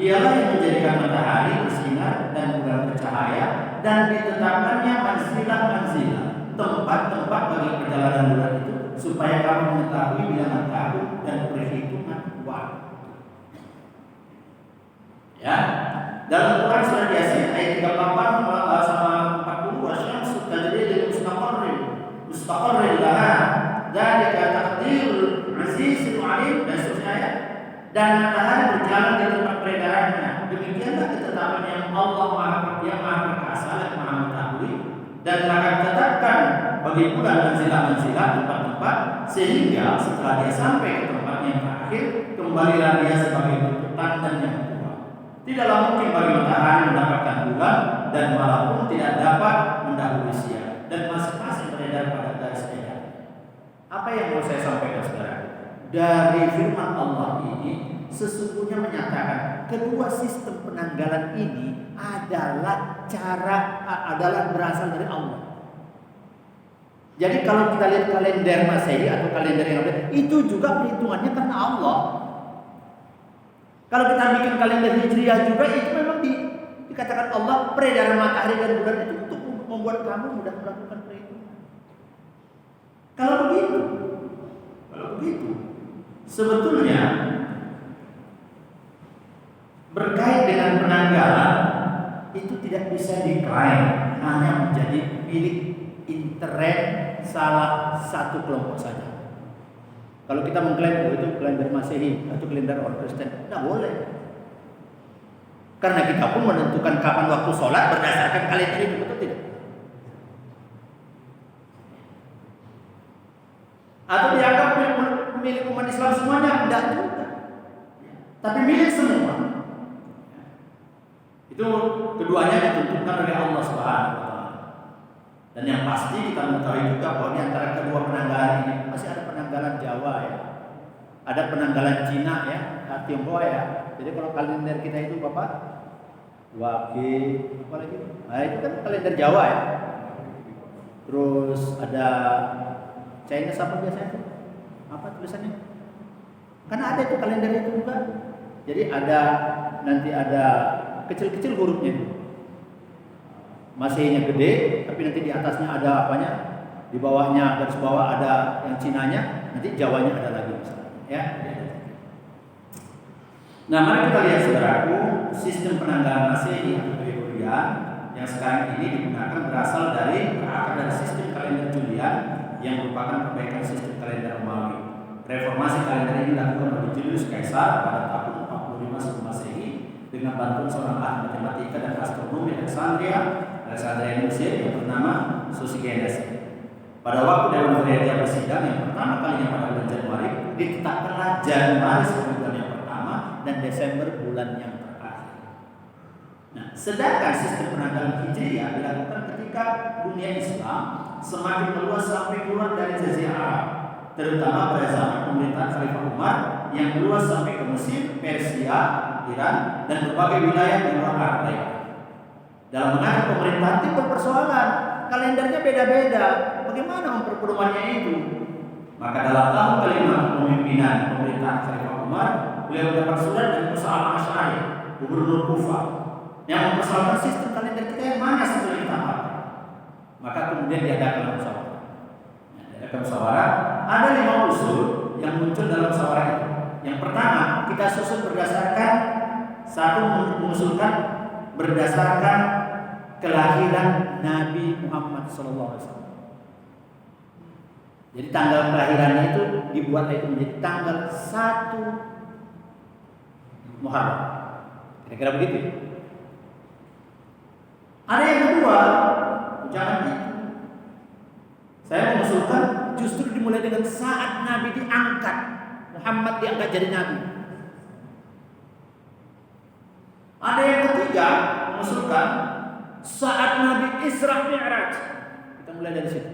Dialah yang menjadikan matahari bersinar dan bulan bercahaya dan ditetapkannya manzilah-manzilah, tempat-tempat bagi perjalanan bulan itu supaya kamu mengetahui bilangan tahun dan perhitungan waktu. Ya, dalam Quran surah Yasin ayat 38 sama 40, "Wasyamsu tajri li mustaqarrin laha, dzalika taqdirul azizil 'alim." Dan seterusnya ya. Dan matahari berjalan di tempat peredarannya. Demikianlah ketetapan yang Allah Maha Perkasa dan Maha Mengetahui, dan telah kami tetapkan bagi bulan manzilah-manzilah, tempat-tempat, sehingga setelah dia sampai ke tempat yang terakhir, kembalilah dia sebagai bentuk tanda yang tua. Tidaklah mungkin bagi matahari mendapatkan bulan, dan malam pun tidak dapat mendahului siang, dan masing-masing beredar pada garis edar. Apa yang mau saya sampaikan saudara? Dari firman Allah ini sesungguhnya menyatakan kedua sistem penanggalan ini adalah berasal dari Allah. Jadi kalau kita lihat kalender Masehi atau kalender yang lain, itu juga perhitungannya karena Allah. Kalau kita bikin kalender Hijriah juga, itu memang dikatakan Allah, peredaran matahari dan bulan itu untuk membuat kamu mudah melakukan perhitungan. Kalau begitu, sebetulnya berkait dengan penanggalan itu tidak bisa diklaim hanya menjadi milik intern salah satu kelompok saja. Kalau kita mengklaim itu kalender Masehi atau kalender orang Kristen, tidak boleh. Karena kita pun menentukan kapan waktu sholat berdasarkan kalender itu, betul tidak? Atau dianggap milik umat Islam semuanya? Tidak juga. Tapi milik semua. Itu keduanya ditentukan oleh Allah Subhanahu wa Ta'ala. Dan yang pasti kita mengetahui juga bahwa di antara kedua penanggalan ini masih ada penanggalan Jawa ya. Ada penanggalan Cina ya, Tionghoa ya. Jadi kalau kalender kita itu Bapak Wage apa lagi? Nah, itu kan kalender Jawa ya. Terus ada Chinese apa biasanya itu? Apa tulisannya? Karena ada itu kalender itu juga. Jadi nanti ada kecil-kecil hurufnya itu. Masehnya gede, tapi nanti di atasnya ada apanya? Di bawahnya, garis bawah ada yang Cinanya, nanti Jawanya ada lagi misalnya. Ya. Nah, mari kita lihat saudaraku, sistem penanggalan Masehi atau Gregorian yang sekarang ini digunakan berakar dari sistem kalender Julian yang merupakan perbaikan sistem kalender Romawi. Reformasi kalender ini dilakukan oleh Julius Caesar pada tahun 45 sebelum Masehi dengan bantuan seorang ahli matematika dan astronomi Alexandria Mesir yang bernama Sosigenes. Pada waktu Dewan Gereja bersidang yang pertama kalinya pada bulan Januari, ditetapkanlah Januari sebagai bulan yang pertama dan Desember bulan yang terakhir. Nah, sedangkan sistem penanggalan Hijriah dilakukan ketika dunia Islam semakin meluas sampai keluar dari Jazirah Arab, terutama pada zaman pemerintahan Khalifah Umar yang meluas sampai ke Mesir, Persia, Iran, dan berbagai wilayah di luar Arab lainnya. Dalam mengatur pemerintahan itu berpersoalan, kalendernya beda-beda. Bagaimana memperpedomannya itu? Maka dalam tahun kelima kepemimpinan pemerintahan Khalifah Umar, beliau mendapat surat dari Musa al-Asy'ari, gubernur Kufah, yang mempersoalkan sistem kalender kita yang mana sesuai kita pakai. Maka kemudian diadakan musyawarah. Diadakan musyawarah, ada 5 usul yang muncul dalam musyawarah itu. Yang pertama, kita susun berdasarkan mengusulkan berdasarkan kelahiran Nabi Muhammad SAW. Jadi tanggal kelahirannya itu dibuat itu menjadi tanggal 1 Muharram. Kira-kira begitu. Ada yang kedua, jangan itu. Saya mengusulkan justru dimulai dengan saat Nabi diangkat, Muhammad diangkat jadi Nabi. Ada yang ketiga mengusulkan saat Nabi Isra Mi'raj. Kita mulai dari situ.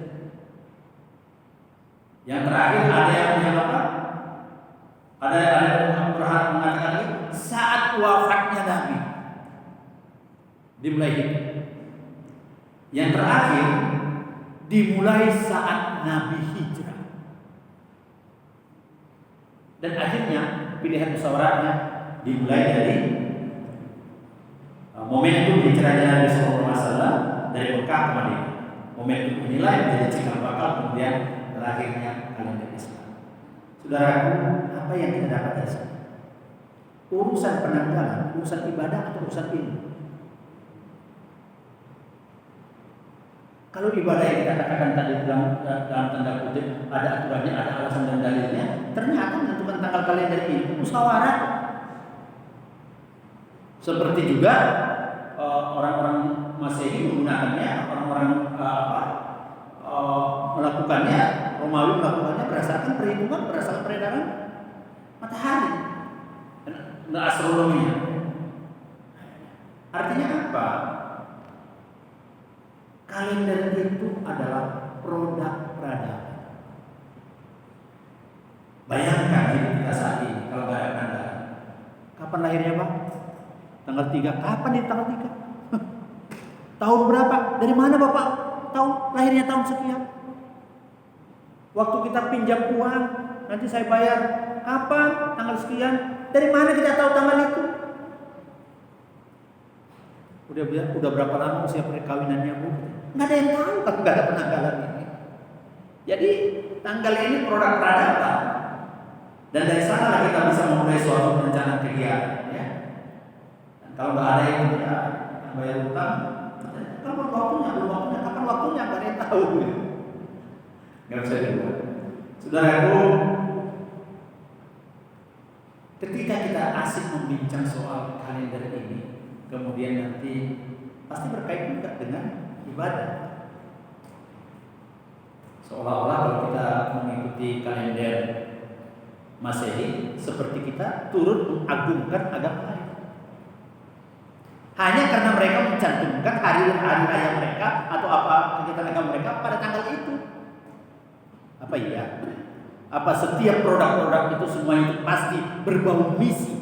Yang terakhir ada yang menyatakan, ada yang mengatakan lagi saat wafatnya Nabi dimulai itu. Yang terakhir dimulai saat Nabi hijrah. Dan akhirnya pilihan musyawarahnya dimulai dari momentum hijrahnya Nabi SAW dari Mekah ke Madinah. Momentum inilah yang menjadi cikal bakal kemudian terakhirnya kalender Islam. Saudaraku, apa yang kita dapat dari sini? Urusan penanggalan, urusan ibadah atau urusan ilmu? Kalau ibadah yang kita katakan tadi dalam tanda kutip ada aturannya, ada alasan dan dalilnya, ternyata menentukan tanggal kalender itu musyawarah. Seperti juga orang-orang Masehi menggunakannya, orang-orang melakukannya, Romawi melakukannya berdasarkan perhitungan, berdasarkan peredaran matahari dan astronominya. Artinya apa? Kalender itu adalah produk peradaban. Bayangkan hidup kita saat ini kalau nggak ada penanggalan. Kapan lahirnya Pak? Tanggal 3. Kapan nih tanggal 3? Tahun berapa? Dari mana Bapak tahu lahirnya tahun sekian? Waktu kita pinjam uang, nanti saya bayar. Kapan? Tanggal sekian. Dari mana kita tahu tanggal itu? Udah berapa lama usia perkawinannya Bu? Nggak ada yang tahu kalau nggak ada penanggalan ini. Jadi tanggal ini produk peradaban. Dan dari sana kita bisa memulai suatu perencanaan kegiatan. Ya. Dan kalau nggak ada yang bayar utang, kapan waktunya? Kapan waktunya? Nggak ada yang tahu. Nggak bisa dibuat. Saudaraku, ketika kita asik membincang soal kalender ini, kemudian nanti pasti berkait juga dengan ibadah. Seolah-olah kalau kita mengikuti kalender Masehi seperti kita turut mengagungkan agama lain. Hanya karena mereka mencantumkan hari-hari raya mereka atau apa kegiatan agama mereka pada tanggal itu. Apa iya? Apa setiap produk-produk itu semua itu pasti berbau misi?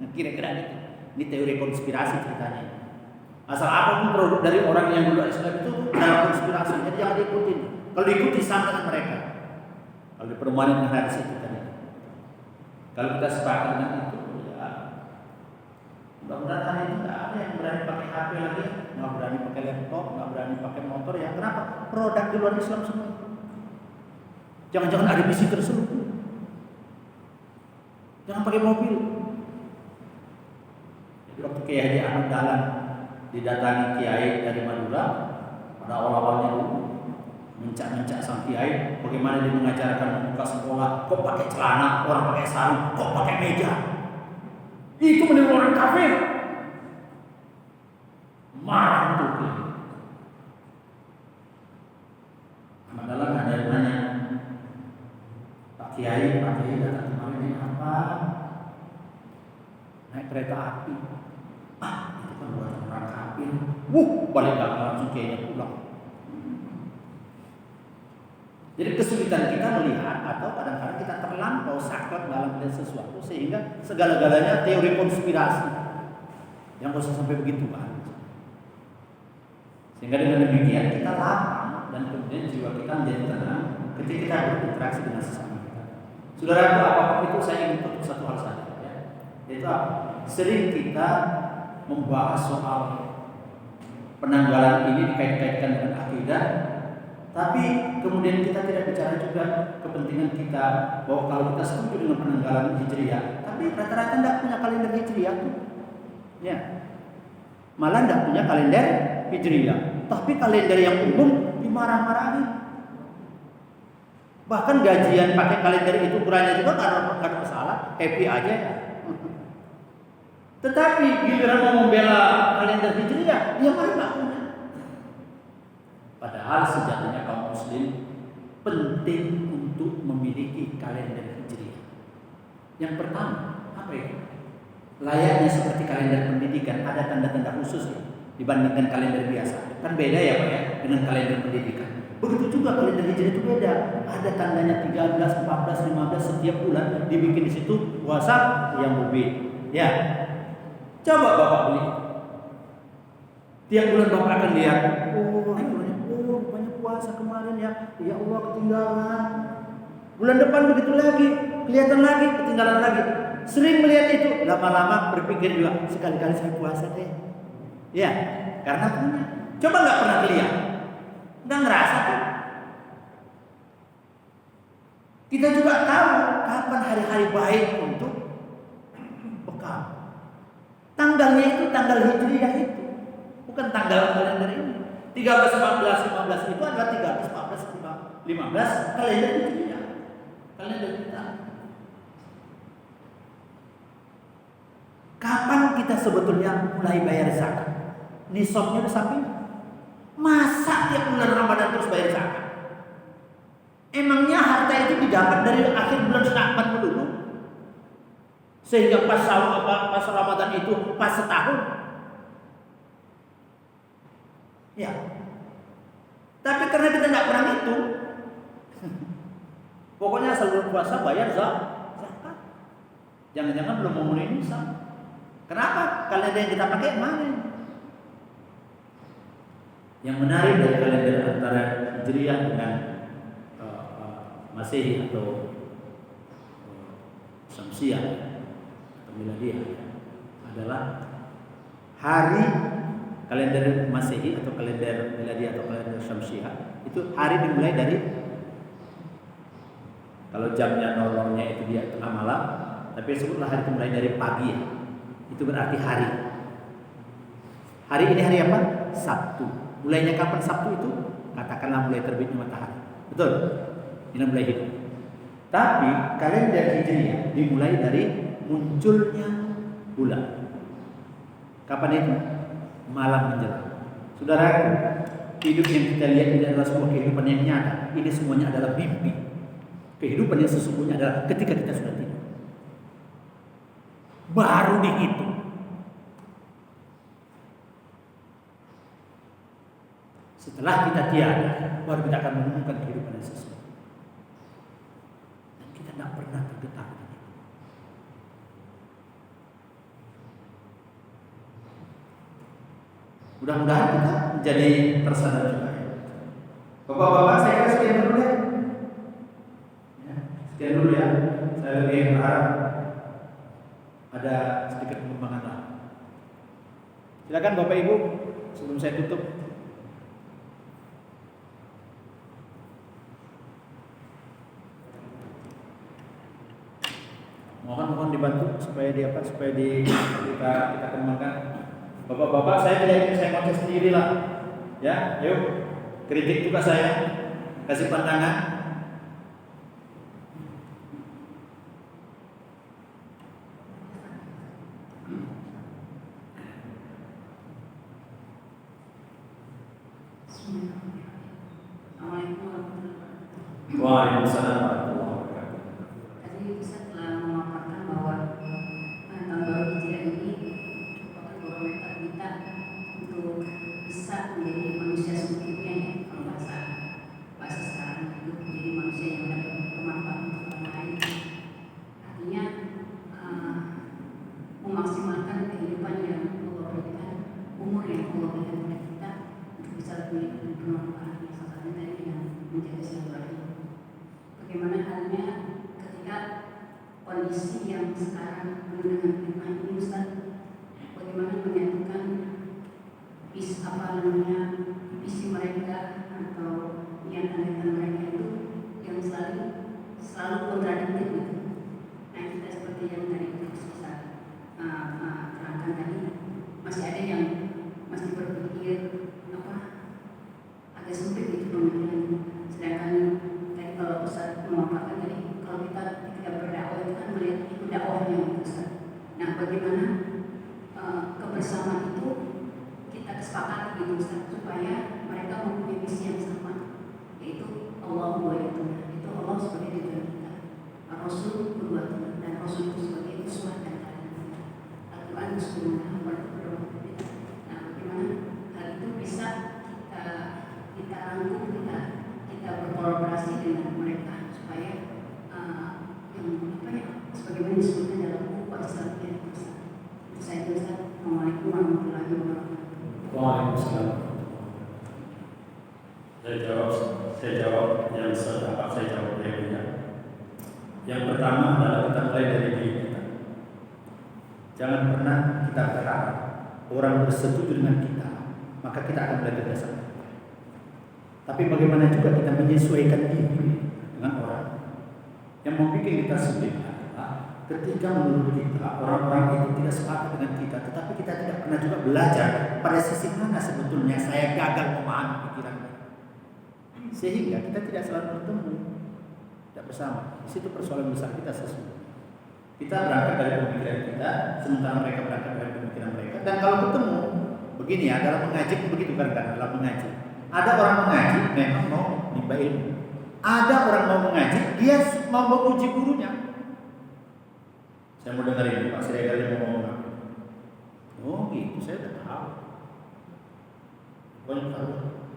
Nah, kira-kira itu. Ini teori konspirasi ceritanya. Asal apapun produk dari orang yang dulu Islam itu dalam konspirasi, jadi jangan diikutin. Kalau diikuti sama dengan mereka. Kalau dipermanen dengan hadis itu tadi. Kalau kita sepakat dengan itu, ya mudah-mudahan hari ini tidak ada yang berani pakai HP lagi, nggak berani pakai laptop, nggak berani pakai motor. Ya kenapa? Produk di luar Islam semua. Jangan-jangan ada misi terselubung. Jangan pakai mobil. Waktu Kiai Haji Ahmad Dahlan didatangi kiai dari Madura pada awal-awalnya dulu, mencak-mencak sang kiai bagaimana dia mengajarkan membuka sekolah, kok pakai celana, orang pakai sarung, kok pakai meja. Itu meniru orang kafir. Marah tuh kiai. Adalah ada yang nanya, Pak Kiai datang kemarin ini apa? Naik kereta api. Itu kan buatan orang kafir. Balik langsung kiainya pulang. Jadi kesulitan kita melihat atau kadang-kadang kita terlampau saklek dalam melihat sesuatu sehingga segala-galanya teori konspirasi. Yang gak usah sampai begitu kan. Sehingga dengan demikian kita lapang dan kemudian jiwa kita menjadi tenang ketika kita berinteraksi dengan sesama kita. Saudara, apapun itu saya ingin tutup satu hal saja, ya. Yaitu sering kita membahas soal penanggalan ini dikait-kaitkan dengan akidah, tapi kemudian kita tidak bicara juga kepentingan kita bahwa kalau kita setuju dengan penanggalan Hijriah, tapi rata-rata tidak punya kalender Hijriah, ya. Malah tidak punya kalender Hijriah, tapi kalender yang umum dimarah-marahin. Bahkan gajian pakai kalender itu ukurannya juga karena nggak ada masalah, happy aja ya. Tetapi giliran mau membela kalender Hijriah, dia malah nggak punya. Padahal sejatinya kaum muslim penting untuk memiliki kalender Hijriah. Yang pertama, apa itu? Layaknya seperti kalender pendidikan, ada tanda-tanda khusus ya, dibandingkan kalender biasa. Kan beda ya Pak ya dengan kalender pendidikan. Begitu juga kalender Hijriah itu beda. Ada tandanya 13, 14, 15 setiap bulan dibikin di situ puasa yang mubin. Ya. Coba Bapak beli. Tiap bulan Bapak akan lihat, banyak puasa kemarin ya. Ya Allah ketinggalan. Bulan depan begitu lagi, kelihatan lagi, ketinggalan lagi. Sering melihat itu, lama-lama berpikir juga sekali-kali saya puasa deh. Ya, karena punya. Coba nggak pernah lihat, nggak ngerasa tuh. Kita juga tahu kapan hari-hari baik untuk bekal. Tanggalnya itu tanggal Hijriah itu, bukan tanggal kalender ini. 13, 14, 15 itu adalah 13, 14, 15 kalender Hijriah. Kalender kita. Kapan kita sebetulnya mulai bayar zakat? Nisabnya di samping. Masa tiap bulan Ramadan terus bayar zakat? Emangnya harta itu didapat dari akhir bulan Sya'ban dulu? Sehingga pas Ramadan itu pas setahun? Ya. Tapi karena kita tidak pernah itu, pokoknya seluruh puasa bayar zakat. Jangan-jangan belum memenuhi nisab. Kenapa? Kalender yang kita pakai mana? Yang menarik dari kalender antara Hijriah dengan Masehi atau Syamsiah atau Miladiyah adalah hari kalender Masehi atau kalender Miladiyah atau kalender Syamsiah itu hari dimulai dari, kalau jamnya normalnya itu dia tengah malam, tapi sebutlah hari dimulai dari pagi ya. Itu berarti hari. Hari ini hari apa? Sabtu. Mulainya kapan Sabtu itu? Katakanlah mulai terbitnya matahari. Betul? Ini mulai hidup. Tapi kalender Hijriah dimulai dari munculnya bulan. Kapan itu? Malam menjelang. Saudara, hidup yang kita lihat ini adalah sebuah kehidupan yang nyata. Ini semuanya adalah mimpi. Kehidupan yang sesungguhnya adalah ketika kita sudah tidur. Baru dihitung. Setelah kita tiada, baru kita akan menemukan kehidupan yang sesungguhnya. Dan kita tidak pernah tergetar dengan itu. Mudah-mudahan kita menjadi tersadar juga. Bapak-bapak, saya kira sekian dulu ya. Sekian dulu ya. Saya lebih berharap ada sedikit pengembangan lah. Silakan Bapak Ibu sebelum saya tutup. Mohon dibantu supaya kita kembangkan. Bapak-bapak, saya tidak ingin saya ngoceh sendiri lah. Ya, yuk kritik juga saya, kasih pandangan. Waalaikumsalam warahmatullahi wabarakatuh. Tadi Ustaz telah memaparkan bahwa tahun baru Hijriah ini merupakan barometer kita untuk bisa menjadi manusia seutuhnya, ya, kalau bahasa sekarang itu menjadi manusia yang dapat bermanfaat untuk orang lain. Artinya memaksimalkan kehidupan yang Allah berikan, umur yang Allah berikan kepada kita untuk bisa lebih bermanfaat. Salah satunya tadi dengan menjaga silaturahim. Bagaimana halnya ketika kondisi yang sekarang penuh dengan fitnah ini, Ustaz? Bagaimana menyatukan visi mereka atau niatan mereka itu yang selalu kontradiktif gitu. Nah, kita seperti yang tadi Ustaz terangkan tadi, masih ada yang masih berpikir agak sempit gitu pemikiran. Sedangkan kalau Ustaz memaparkan tadi, kalau kita ketika berdakwah itu kan melihat itu dakwahnya Ustaz. Nah, bagaimana kebersamaan itu kita kesepakati gitu Ustaz, supaya mereka mempunyai visi yang sama, yaitu Allah itu Allah sebagai tujuan kita, Rasul kedua dan Rasul itu sebagai uswah dan teladan kita, Al-Quran sebenarnya berdoa kita. Nah, bagaimana hal itu bisa kita rangkum, kita berkolaborasi dengan mereka supaya sebagaimana disebutkan dalam buku Islam yang besar. Itu saya Ustaz. Assalamualaikum warahmatullahi wabarakatuh. Waalaikumsalam. Saya jawab yang sedapat saya jawab ya. Yang pertama adalah kita mulai dari diri kita. Jangan pernah kita berharap orang bersetuju dengan kita, maka kita akan belajar dasar. Tapi bagaimana juga kita menyesuaikan diri dengan orang yang membuat kita sulit adalah ketika menurut kita orang-orang itu tidak sepakat dengan kita, tetapi kita tidak pernah juga belajar pada sisi mana sebetulnya saya gagal memahami pikiran mereka, sehingga kita tidak selalu bertemu, tidak bersama. Di situ persoalan besar kita sesungguhnya. Kita berangkat dari pemikiran kita, sementara mereka berangkat dari pemikiran mereka. Dan kalau ketemu, begini ya, dalam mengaji begitu kan, dalam mengaji. Ada orang mengaji memang mau nimba ilmu. Ada orang mau mengaji, dia mau menguji gurunya. Saya mau dengar ini, Pak Siregar yang mau ngomong apa? Oh gitu, saya udah tahu. Banyak tahu.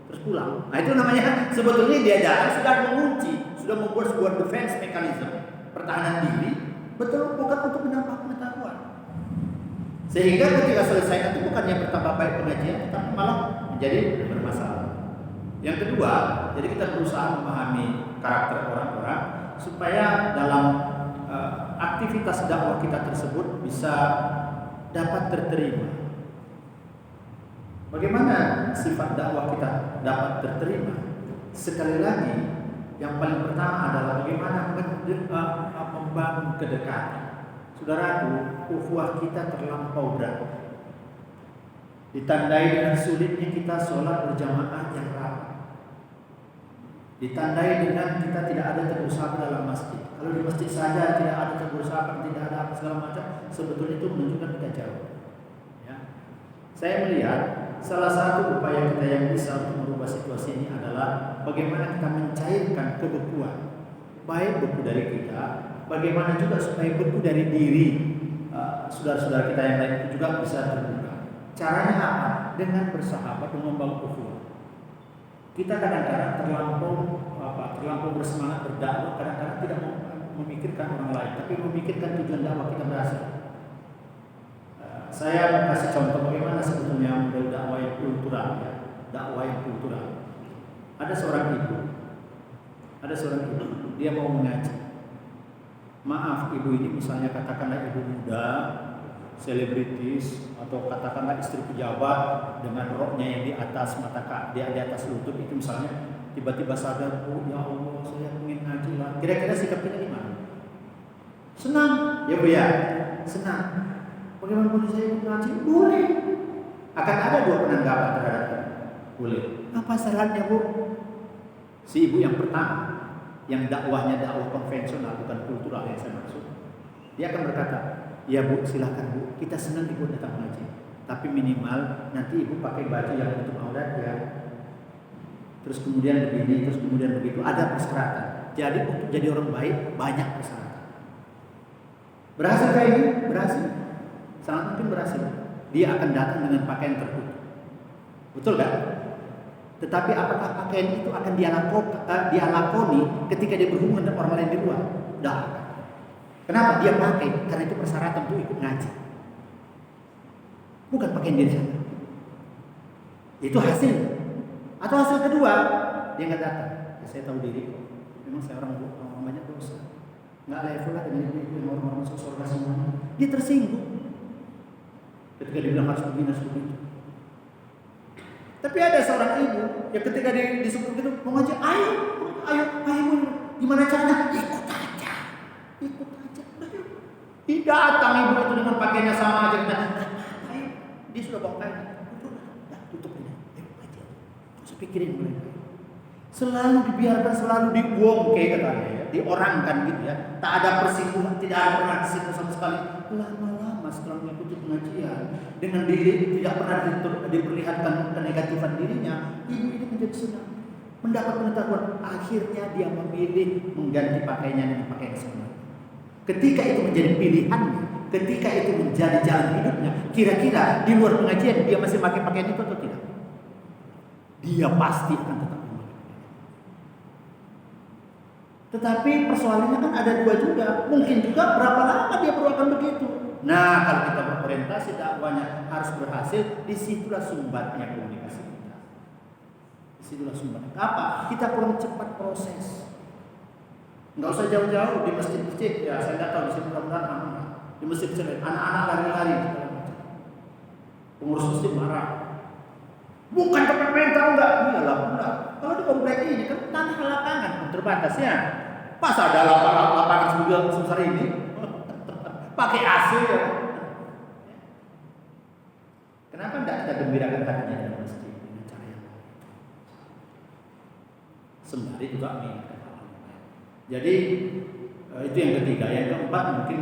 Terus pulang. Nah itu namanya sebetulnya dia datang sudah mengunci, sudah membuat sebuah defense mechanism, pertahanan diri, betul bukan untuk menambah pengetahuan. Sehingga ketika selesai itu bukan yang bertambah baik pengajian, tetapi malah menjadi bermasalah. Yang kedua, jadi kita berusaha memahami karakter orang-orang supaya dalam aktivitas dakwah kita tersebut bisa dapat terterima. Bagaimana sifat dakwah kita dapat terterima? Sekali lagi, yang paling pertama adalah bagaimana membangun kedekatan. Saudaraku, ukhuwah kita terlampau berat. Ditandai dengan sulitnya kita sholat berjamaah yang rapat. Ditandai dengan kita tidak ada tegur sapa dalam masjid. Kalau di masjid saja tidak ada tegur sapa, tidak ada apa segala macam, sebetulnya itu menunjukkan kita jauh. Ya. Saya melihat salah satu upaya kita yang bisa untuk merubah situasi ini adalah bagaimana kita mencairkan kebekuan, baik beku dari kita, bagaimana juga supaya beku dari diri saudara-saudara kita yang lain itu juga bisa terbuka. Caranya apa? Dengan bersahabat dan membangun ukhuwah. Kita kadang-kadang terlampau bersemangat berdakwah, kadang-kadang tidak memikirkan orang lain, tapi memikirkan tujuan dakwah kita berhasil. Saya mau kasih contoh bagaimana sebetulnya model dakwah yang kultural, ya. Dakwah yang kultural. Ada seorang ibu, dia mau mengaji. Maaf, ibu ini misalnya katakanlah ibu muda, selebritis, atau katakanlah istri pejabat dengan roknya yang di atas di atas lutut itu misalnya, tiba-tiba sadar, oh ya Allah, saya ingin ngaji lah. Kira-kira sikap kita gimana? Senang, ya Bu ya, senang. Bagaimana boleh saya ikut ngaji? Boleh. Akan ada dua penanggapan terhadap ini. Boleh. Apa syaratnya, Bu? Si ibu yang pertama, yang dakwahnya dakwah konvensional bukan kultural yang saya maksud, dia akan berkata, ya Bu, silakan Bu, kita senang ibu datang mengaji, tapi minimal nanti ibu pakai baju yang menutup aurat ya. Terus kemudian begini, terus kemudian begitu, ada persyaratan. Jadi untuk jadi orang baik banyak persyaratan. Berhasil kayak ini? Berhasil. Sangat mungkin berhasil. Dia akan datang dengan pakaian tertutup. Betul kan? Tetapi apakah pakaian itu akan dia lakoni ketika dia berhubungan dengan orang lain di luar? Tidak. Kenapa? Dia pakai karena itu persyaratan untuk ikut ngaji. Bukan pakaian dia di sana. Itu hasil. Atau hasil kedua, dia nggak datang. Ya, saya tahu diri kok. Memang saya orang banyak dosa. Nggak level lah dengan itu orang masuk surga semuanya. Dia tersinggung. Ketika dia bilang harus begini, harus begitu. Tapi ada seorang ibu yang ketika disuruh gitu mau ngaji, ayo, gimana caranya? Ikut aja. Tidak datang ibu itu dengan pakaiannya sama aja. Ayo, dia sudah bawa kain. Tutup ini, aja. Terus pikirin mereka. Selalu dibiarkan, selalu dibuangke katanya ya, diorangkan gitu ya. Tak ada persinggungan, tidak ada pernah disinggung sama sekali. Lama-lama setelah mengikuti pengajian, dengan diri tidak pernah diperlihatkan kenegatifan dirinya, ibu ini menjadi senang, mendapat pengetahuan. Akhirnya dia memilih mengganti pakaiannya dengan pakaian sebenarnya. Ketika itu menjadi pilihannya, ketika itu menjadi jalan hidupnya, kira-kira di luar pengajian dia masih pakai pakaian itu atau tidak? Dia pasti akan tetap memakai. Tetapi persoalannya kan ada dua juga. Mungkin juga berapa lama dia perlu akan begitu. Nah, kalau kita berorientasi dakwahnya harus berhasil, disitulah sumbernya komunikasi kita. Disitulah sumbernya. Apa? Kita perlu cepat proses. Nggak usah jauh-jauh di masjid-masjid. Ya, saya nggak tahu di sini mudah-mudahan aman. Di masjid anak-anak lari-lari. Pengurus masjid marah. Bukan kepepet tahu nggak? Iyalah, enggak. Kalau di komplek ini kan tanah lapangan terbatas ya. Pas ada lapangan sebesar ini. Pakai AC ya. Kenapa tidak kita gembirakan hatinya dalam masjid dengan cara yang lain? Sembari juga mengingatkan hal lain. Jadi itu yang ketiga. Yang keempat mungkin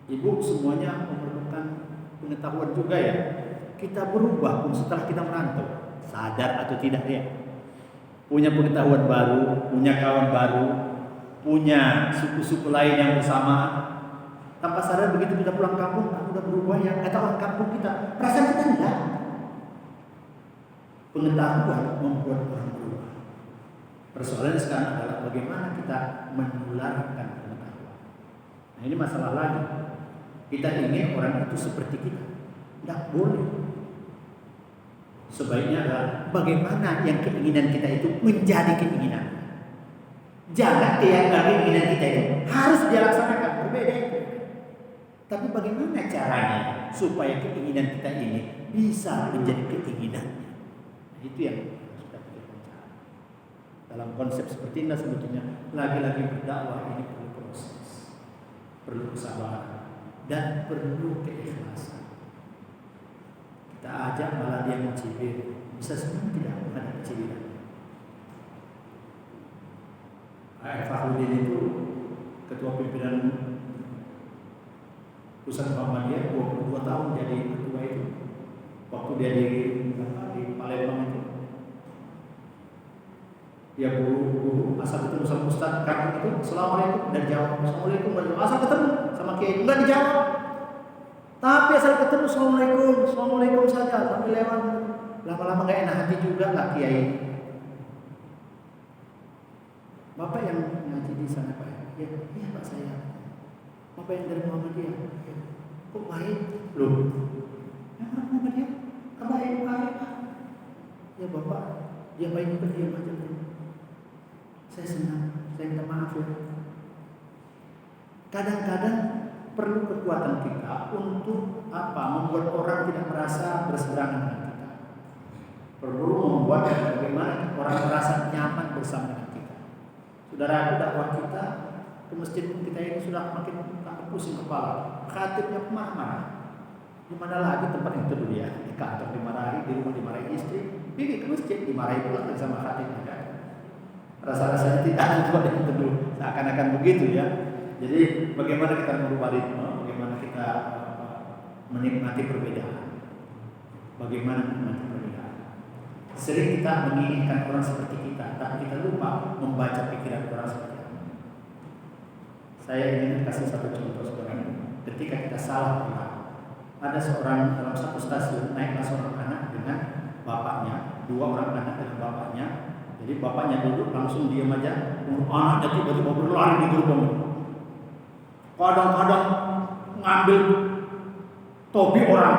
ibu semuanya memerlukan pengetahuan juga ya. Kita berubah pun setelah kita merantau, sadar atau tidak ya. Punya pengetahuan baru, punya kawan baru, punya suku-suku lain yang bersama. Tanpa sadar begitu kita pulang kampung, aku udah berubah ya. Kata orang kampung kita, perasaan kita enggak. Pengetahuan membuat orang berubah. Persoalannya sekarang adalah bagaimana kita menularkan pengetahuan. Nah ini masalah lagi. Kita ingin orang itu seperti kita, tidak boleh. Sebaiknya adalah bagaimana yang keinginan kita itu menjadi keinginan. Jangan keinginan kita itu harus dia laksanakan, berbeda itu. Tapi bagaimana caranya supaya keinginan kita ini bisa menjadi keinginannya? Nah, itu yang sudah kita bicara. Dalam konsep seperti ini sebetulnya lagi-lagi berdakwah ini perlu proses, perlu kesabaran dan perlu keikhlasan. Kita ajak malah dia mencibir, bisa senang tidak menghadapi cibiran. Fahrudin itu ketua pimpinan pusat Muhammadiyah 22 tahun jadi ketua itu. Waktu dia di Palembang itu, dia guru asal ketemu sama Ustaz kakak itu, assalamualaikum, dan jawab assalamualaikum, asal ketemu sama kiai enggak dijawab. Tapi asal ketemu assalamualaikum saja sampai lewat. Lama-lama nggak enak hati juga lah kiai. Bapak yang ngaji di sana Pak? Ya, iya Pak saya. Bapak yang dari Muhammadiyah? Ya. Kok baik? Loh, yang dari Muhammadiyah? Baik Pak. Ya Bapak, dia baik juga diam aja. Saya senang, saya minta maaf ya. Kadang-kadang perlu kekuatan kita untuk membuat orang tidak merasa berseberangan dengan kita. Perlu membuat bagaimana orang merasa nyaman bersama dengan kita. Saudara, dakwah kita ke masjid kita ini sudah makin tak pusing kepala. Khatibnya marah-marah. Di mana lagi tempat yang teduh ya? Di kantor dimarahi, di rumah dimarahi istri, pergi ke masjid dimarahi pula sama khatib kan? Rasa-rasanya tidak ada tempat yang teduh, seakan-akan begitu ya. Jadi bagaimana kita merubah ritme, bagaimana kita menikmati perbedaan, bagaimana menikmati perbedaan. Sering kita menginginkan orang seperti kita, tapi kita lupa membaca pikiran orang seperti apa. Saya ingin kasih satu contoh sekarang. Ketika kita salah pihak, ada seorang dalam satu stasiun naiklah seorang anak dengan bapaknya, dua orang anak dengan bapaknya. Jadi bapaknya duduk langsung diam aja, anaknya tiba-tiba berlari di gerbong. Kadang-kadang ngambil topi orang,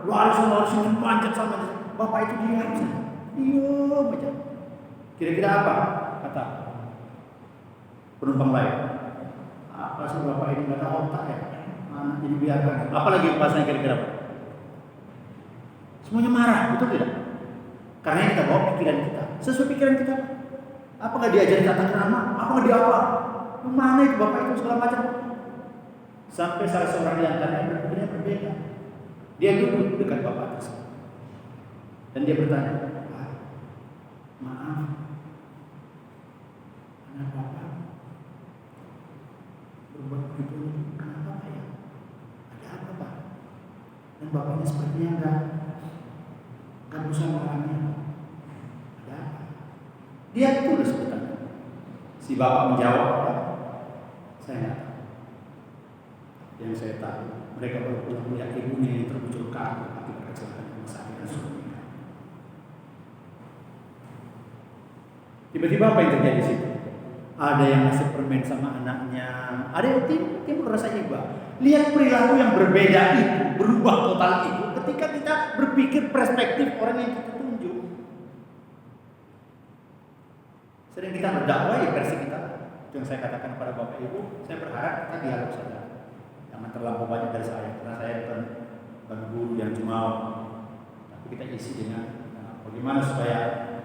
lari manjat sama bapak itu diam aja. Kira-kira apa kata penumpang lain? Apa sih bapak ini nggak ada otak ya? Jadi biarkan. Apalagi pasnya kira-kira apa? Semuanya marah, betul tidak? Karena kita bawa pikiran kita, sesuai pikiran kita. Apa nggak diajari tata krama? Apa nggak diapa? Mana itu bapak itu segala macam? Sampai salah seorang di antaranya berpikirnya berbeda. Dia duduk dekat bapak tersebut dan dia bertanya, maaf, anak bapak berbuat begitu, kenapa Pak ya? Ada apa Pak? Dan bapaknya sepertinya enggak berusaha melarangnya. Ada apa? Dia tulis bertanya. Si bapak menjawab, saya nggak tahu. Yang saya tahu, mereka baru pulang melihat ibunya yang terbucur kaku akibat kecelakaan rumah sakit dan suaminya. Tiba-tiba apa yang terjadi di situ? Ada yang ngasih permen sama anaknya, ada yang timbul rasa iba. Lihat perilaku yang berbeda itu, berubah total itu ketika kita berpikir perspektif orang yang kita tunjuk. Sering kita berdakwah ya versi kita. Itu yang saya katakan kepada Bapak Ibu, saya berharap kita dialog saja. Jangan terlalu banyak dari saya, karena saya bukan guru yang cuma, tapi kita isi dengan bagaimana supaya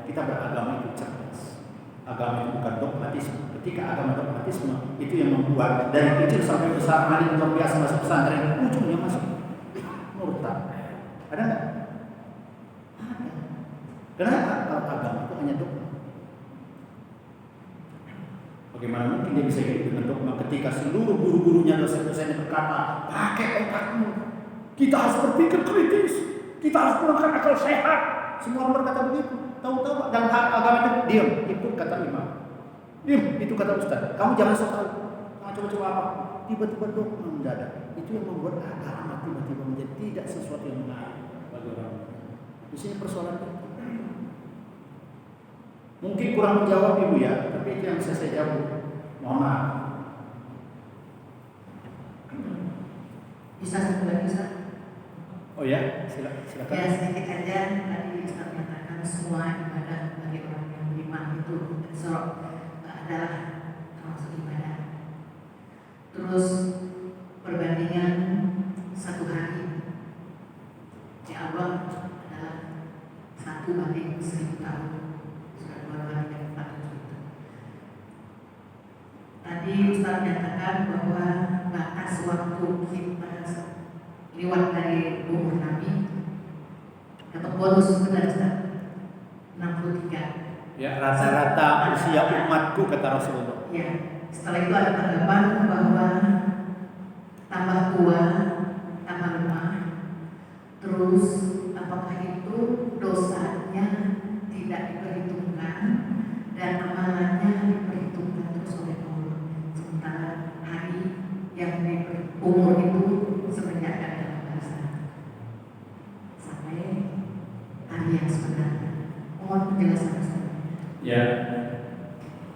kita beragama itu cerdas. Agama itu bukan dogmatisme. Ketika agama dogmatisme itu yang membuat dari kecil sampai besar alim luar biasa masuk pesantren, ujungnya masuk murtad. Ada nggak? Ada. Kenapa? Kalau agama itu hanya dogma. Bagaimana mungkin dia bisa hidup dengan dogma ketika seluruh guru-gurunya, dosen-dosennya berkata, pakai otakmu. Kita harus berpikir kritis. Kita harus menggunakan akal sehat. Semua orang berkata begitu. Tahu-tahu dalam agama itu diam, ikut kata imam. Diam, itu kata ustaz. Kamu jangan sok tahu. Jangan coba-coba apa. Tiba-tiba dogma mendadak. Itu yang membuat agama tiba-tiba menjadi tidak sesuatu yang menarik bagi orang. Di sini persoalan itu. Mungkin kurang menjawab ibu ya, tapi itu yang bisa saya jawab. Mohon maaf. Bisa satu lagi Ustaz? Oh ya, silakan. Ya sedikit aja tadi Ustaz menyatakan semua ibadah bagi orang yang beriman itu adalah termasuk ibadah. Terus perbandingan satu hari di Allah adalah 1 banding 1000 tahun. Tadi Ustaz menyatakan bahwa batas waktu kita lewat dari umur Nabi atau bonus benar Ustaz 63. Ya, rata-rata usia umatku kata Rasulullah. Ya, setelah itu ada tanggapan bahwa tambah tua, tambah lemah. Terus apakah itu dosanya tidak diperhitungkan dan amalannya diperhitungkan terus oleh Allah. Sementara hari yang di umur itu sebenarnya ada bangsa sampai hari yang sebenarnya. Mohon penjelasan Ustaz. Ya,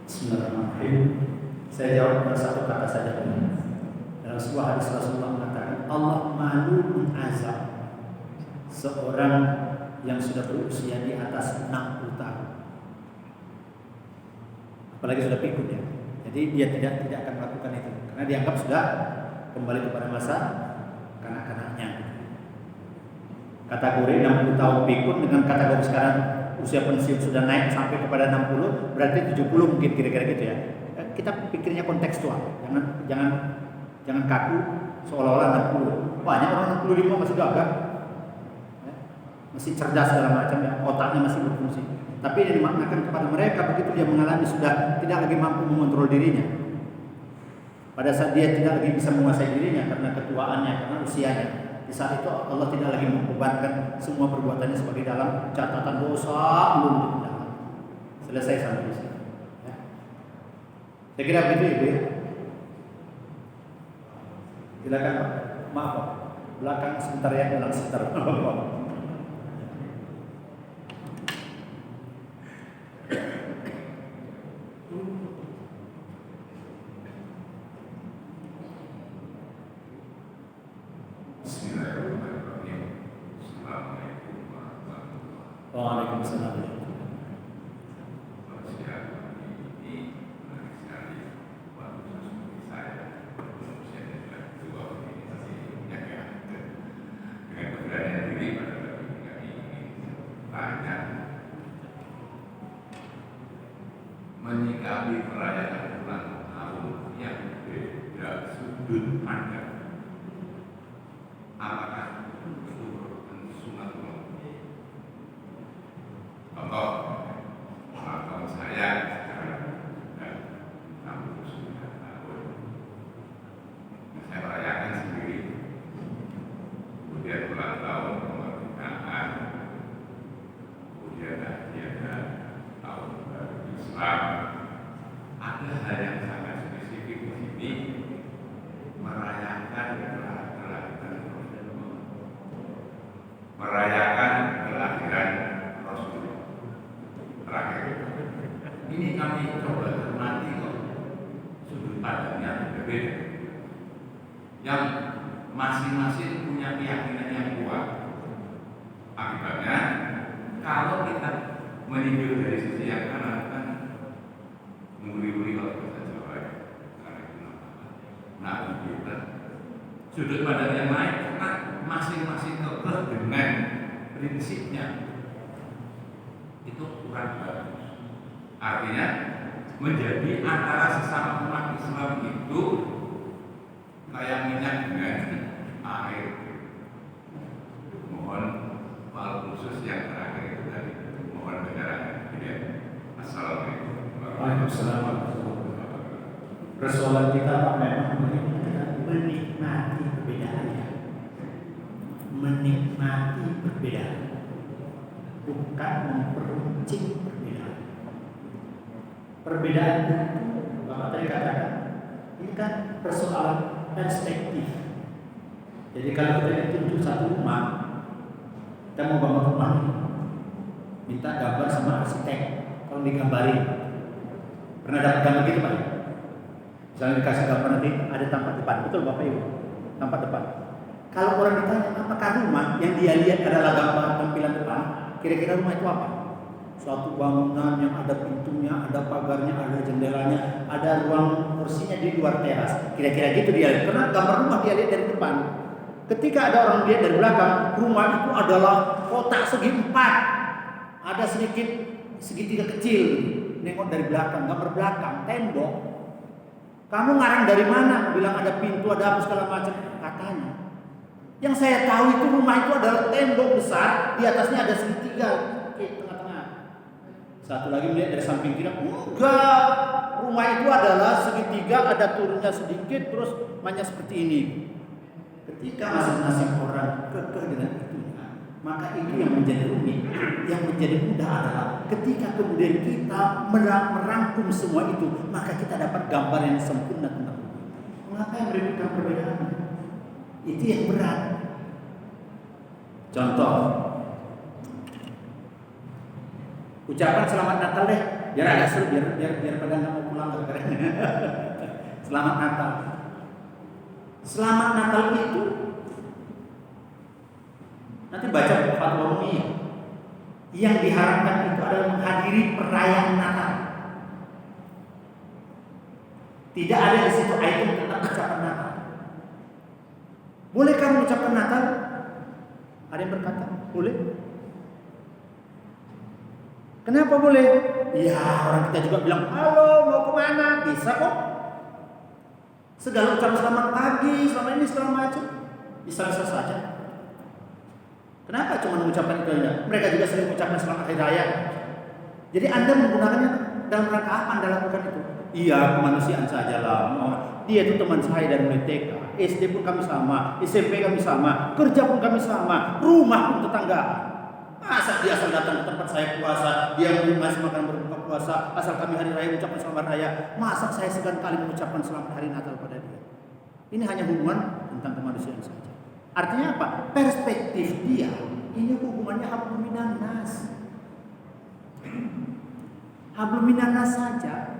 Bismillahirrahmanirrahim. Saya jawab dengan satu kata saja. Dalam sebuah hadis Rasulullah mengatakan, Allah malu mengazab seorang yang sudah berusia di atas 60 tahun. Apalagi sudah pikun ya. Jadi dia tidak akan melakukan itu karena dianggap sudah kembali kepada masa kanak-kanaknya. Kategori 60 tahun pikun dengan kategori sekarang usia pensiun sudah naik sampai kepada 60, berarti 70 mungkin kira-kira gitu ya. Kita pikirnya kontekstual. Jangan Jangan kaku seolah-olah 60. Banyak orang 65 masih gagah. Masih cerdas segala macam ya, otaknya masih berfungsi. Tapi yang dimaknakan kepada mereka begitu dia mengalami sudah tidak lagi mampu mengontrol dirinya. Pada saat dia tidak lagi bisa menguasai dirinya karena ketuaannya, karena usianya. Di saat itu Allah tidak lagi membebankan semua perbuatannya sebagai dalam catatan dosa belum dipindahkan. Selesai sampai di sini. Ya. Saya kira begitu Ibu ya. Silakan Pak. Maaf Pak. Belakang sebentar ya, belakang sebentar. Waalaikumsalam. Menyikapi perayaan ulang tahun yang beda sudut pandang, apakah itu merupakan sunatullah? Contoh, ulang tahun saya sekarang dan 69 tahun, saya merayakan sendiri. Kemudian ulang tahun kemerdekaan, kemudian ada tahun baru Islam. Ada hal yang sangat spesifik di sini, merayakan kelahiran Rasulullah, merayakan kelahiran Rasulullah. Terakhir, ini kami coba cermati kok sudut pandangnya berbeda, yang masing-masing punya keyakinan yang kuat. Akibatnya, kalau kita meninjau dari sisi yang kanan, menguri-uri kalau bahasa Jawa ya, karena itu nama kita sudut pandang yang lain karena masing-masing kekeh dengan prinsipnya itu kurang bagus. Artinya menjadi antara sesama umat Islam itu kayak minyak dengan air. Mohon maaf khusus yang terakhir itu tadi, mohon penjelasan. Assalamualaikum. Waalaikumsalam. Persoalan kita Pak memang menikmati perbedaannya, menikmati perbedaan, bukan memperuncing perbedaan. Perbedaan itu, Bapak tadi katakan, ini kan persoalan perspektif. Jadi kalau kita tunjuk satu rumah, kita mau bangun rumah, minta gambar sama arsitek, kalau digambarin. Pernah dapat gambar gitu Pak? Misalnya dikasih gambar nanti ada tampak depan, betul Bapak Ibu? Tampak depan. Kalau orang ditanya apakah rumah yang dia lihat adalah gambar tampilan depan, kira-kira rumah itu apa? Suatu bangunan yang ada pintunya, ada pagarnya, ada jendelanya, ada ruang kursinya di luar teras. Kira-kira gitu dia lihat. Karena gambar rumah dia lihat dari depan. Ketika ada orang lihat dari belakang, rumah itu adalah kotak segi empat. Ada sedikit segitiga kecil. Nengok dari belakang, gambar belakang, tembok. Kamu ngarang dari mana? Bilang ada pintu, ada apa segala macam. Katanya. Yang saya tahu itu rumah itu adalah tembok besar, di atasnya ada segitiga di tengah-tengah. Satu lagi melihat dari samping kiri, enggak. Rumah itu adalah segitiga, ada turunnya sedikit, terus banyak seperti ini. Ketika masing-masing orang kekeh dengan itunya, maka itu yang menjadi rumit. Yang menjadi mudah adalah ketika kemudian kita merangkum semua itu, maka kita dapat gambar yang sempurna tentang itu. Mengapa yang meributkan perbedaan? Itu yang berat. Contoh, ucapan selamat Natal deh, biar agak seru, biar pada nggak mau pulang gara-gara. Selamat Natal. Selamat Natal itu nanti baca fatwa Umi. Yang diharapkan itu adalah menghadiri perayaan Natal. Tidak ada di situ item tentang ucapan Natal. Boleh kamu ucapkan Natal? Ada yang berkata, boleh. Kenapa boleh? Ya orang kita juga bilang, halo mau kemana? Bisa kok. Segala ucapan selamat pagi, selamat ini, segala macam bisa-bisa saja. Kenapa cuma mengucapkan itu aja? Mereka juga sering mengucapkan selamat hari raya. Jadi Anda menggunakannya dalam rangka apa Anda lakukan itu? Iya, kemanusiaan saja lah. Dia itu teman saya dari mulai TK, SD pun kami sama, SMP kami sama, kerja pun kami sama, rumah pun tetanggaan. Masa dia asal datang ke tempat saya puasa, dia masih makan berbuka puasa, asal kami hari raya mengucapkan selamat raya. Masa saya segan kali mengucapkan selamat hari Natal pada dia? Ini hanya hubungan tentang kemanusiaan saja. Artinya apa? Perspektif dia ini hubungannya hablum minan nas. Hablum minan nas saja.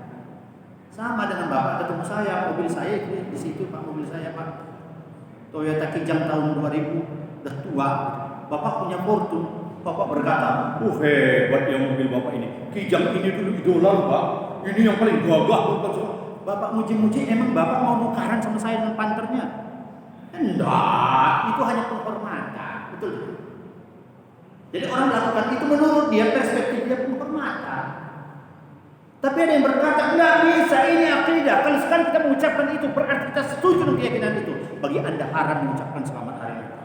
Sama dengan Bapak ketemu saya, mobil saya di situ Pak, mobil saya Pak. Toyota Kijang tahun 2000, udah tua. Bapak punya Fortune. Bapak berkata, hebat ya mobil Bapak ini. Kijang ini dulu idola Pak. Ini yang paling gagah. Bapak muji-muji, emang Bapak mau nukaran sama saya dengan panternya? Enggak, itu hanya penghormatan. Betul. Jadi orang melakukan itu menurut dia, perspektif dia penghormatan. Tapi ada yang berkata, enggak bisa, ini akidah. Kalau sekali kita mengucapkan itu, berarti kita setuju dengan keyakinan itu. Bagi Anda haram mengucapkan selamat hari Natal.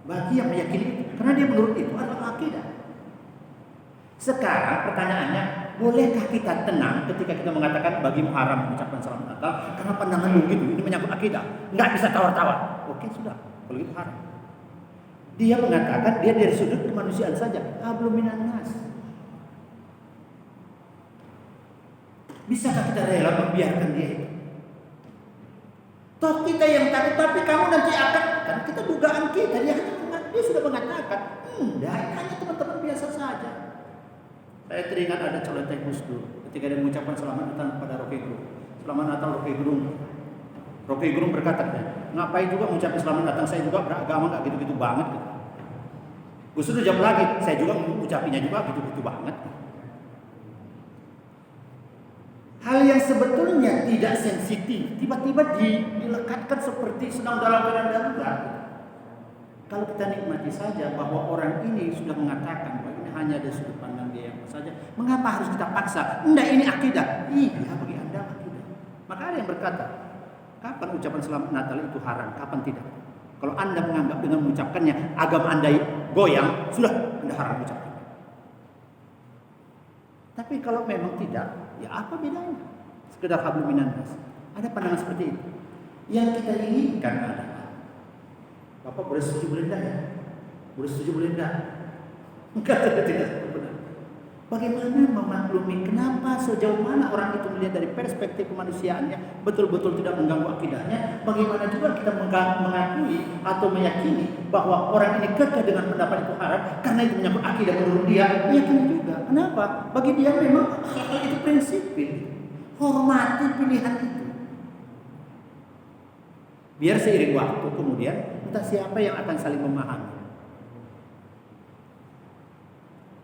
Bagi yang meyakini itu, karena dia menurut itu adalah akidah. Sekarang pertanyaannya, bolehkah kita tenang ketika kita mengatakan bagimu haram mengucapkan selamat Natal? Karena pandanganmu gitu, ini menyangkut akidah. Enggak bisa tawar-tawar. Oke, sudah. Kalau itu haram. Dia mengatakan dia dari sudut kemanusiaan saja. Hablum minan nas. Bisakah kita rela membiarkan dia itu? Toh kita yang takut, tapi kamu nanti akan, kan kita dugaan kita, dia sudah mengatakan, enggak, hanya teman-teman biasa saja. Saya teringat ada celoteh Gus Dur ketika dia mengucapkan selamat Natal kepada Rocky Gerung. Selamat Natal Rocky Gerung. Rocky Gerung berkata, ngapain juga mengucapkan selamat Natal, saya juga beragama nggak gitu-gitu banget. Gitu. Gus Dur jawab lagi, saya juga mengucapinya juga gitu-gitu banget. Hal yang sebetulnya tidak sensitif tiba-tiba dilekatkan seperti sedang dalam keadaan darurat. Kalau kita nikmati saja bahwa orang ini sudah mengatakan bahwa ini hanya dari sudut pandang dia yang saja, mengapa harus kita paksa? Enggak, ini akidah. Iya, bagi Anda akidah. Maka ada yang berkata, kapan ucapan selamat Natal itu haram, kapan tidak? Kalau Anda menganggap dengan mengucapkannya agama Anda goyang, sudah Anda haram mengucapkan. Tapi kalau memang tidak, ya apa bedanya? Sekedar hablum minan nas. Ada pandangan seperti itu. Yang kita inginkan adalah, Bapak boleh setuju boleh enggak ya? Boleh setuju boleh enggak? Enggak, tidak benar. Bagaimana memaklumi kenapa sejauh mana orang itu melihat dari perspektif kemanusiaannya betul-betul tidak mengganggu akidahnya? Bagaimana juga kita mengakui atau meyakini bahwa orang ini kekeh dengan pendapat itu haram karena itu menyangkut akidah menurut dia? Meyakini juga. Kenapa? Bagi dia memang hal itu prinsipil. Hormati pilihan itu. Biar seiring waktu kemudian entah siapa yang akan saling memahami.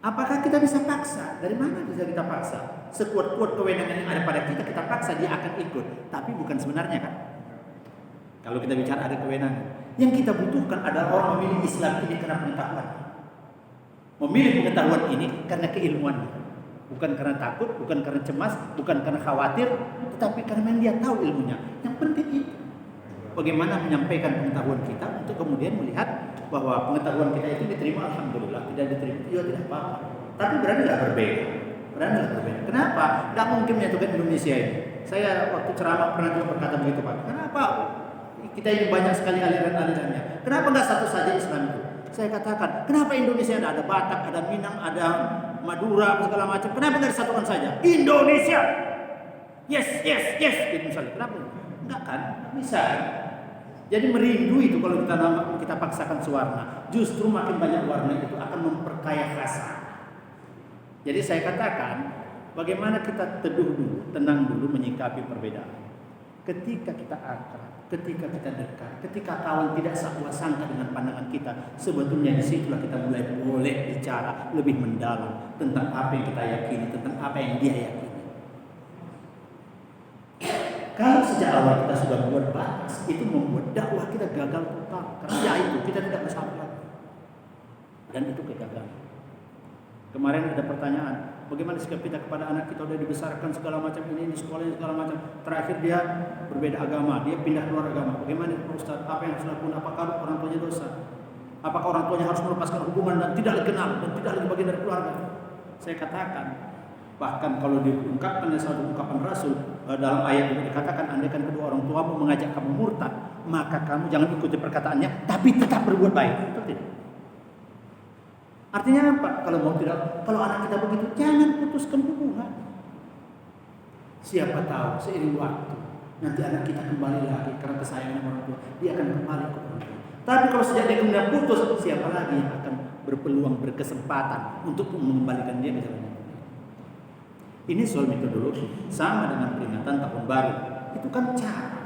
Apakah kita bisa paksa? Dari mana bisa kita paksa? Sekuat-kuat kewenangan yang ada pada kita, kita paksa dia akan ikut. Tapi bukan sebenarnya kan? Kalau kita bicara ada kewenangan, yang kita butuhkan adalah orang memilih Islam ini karena pengetahuan. Memilih pengetahuan ini karena keilmuan. Bukan karena takut, bukan karena cemas, bukan karena khawatir, tetapi karena dia tahu ilmunya. Yang penting itu. Bagaimana menyampaikan pengetahuan kita untuk kemudian melihat bahwa pengetahuan kita itu diterima, alhamdulillah, tidak diterima juga tidak apa-apa. Tapi beranilah berbeda. Beranilah berbeda. Kenapa? Tidak mungkin menyatukan Indonesia ini. Saya waktu ceramah pernah juga berkata begitu Pak. Kenapa kita ini banyak sekali aliran-alirannya? Kenapa nggak satu saja Islam itu? Saya katakan, kenapa Indonesia ada Batak, ada Minang, ada Madura, segala macam? Kenapa nggak disatukan saja? Indonesia. Yes. Gitu misalnya. Kenapa? Enggak kan? Bisa. Jadi merindu itu kalau kita paksakan sewarna, justru makin banyak warna itu akan memperkaya rasa. Jadi saya katakan, bagaimana kita teduh dulu, tenang dulu menyikapi perbedaan. Ketika kita akrab, ketika kita dekat, ketika kawan tidak sangka dengan pandangan kita, sebetulnya disitulah kita mulai boleh bicara lebih mendalam tentang apa yang kita yakini, tentang apa yang dia yakini. Kalau sejak awal kita sudah buat batas, itu membuat dakwah kita gagal total. Karena itu kita tidak bersama lagi. Dan itu kegagalan. Kemarin ada pertanyaan, Bagaimana sikap kita kepada anak kita udah dibesarkan segala macam ini di sekolahnya segala macam. Terakhir dia berbeda agama, dia pindah keluar agama. Bagaimana Pak Ustaz? Apa yang harus dilakukan? Apakah orang tuanya dosa? Apakah orang tuanya harus melepaskan hubungan dan tidak dikenal dan tidak lagi bagian dari keluarga? Saya katakan, bahkan kalau diungkapkan dari satu ungkapan Rasul dalam ayat itu dikatakan, andaikan kedua orang tuamu mengajak kamu murtad, maka kamu jangan ikuti perkataannya, tapi tetap berbuat baik. Betul tidak? Artinya apa? Kalau anak kita begitu, jangan putuskan hubungan. Siapa tahu seiring waktu nanti anak kita kembali lagi karena kesayangan orang tua, dia akan kembali ke orang tua. Tapi kalau sejak dia kemudian putus, siapa lagi yang akan berpeluang, berkesempatan untuk mengembalikan dia ke jalan yang benar? Ini soal metodologi, sama dengan peringatan tahun baru. Itu kan cara.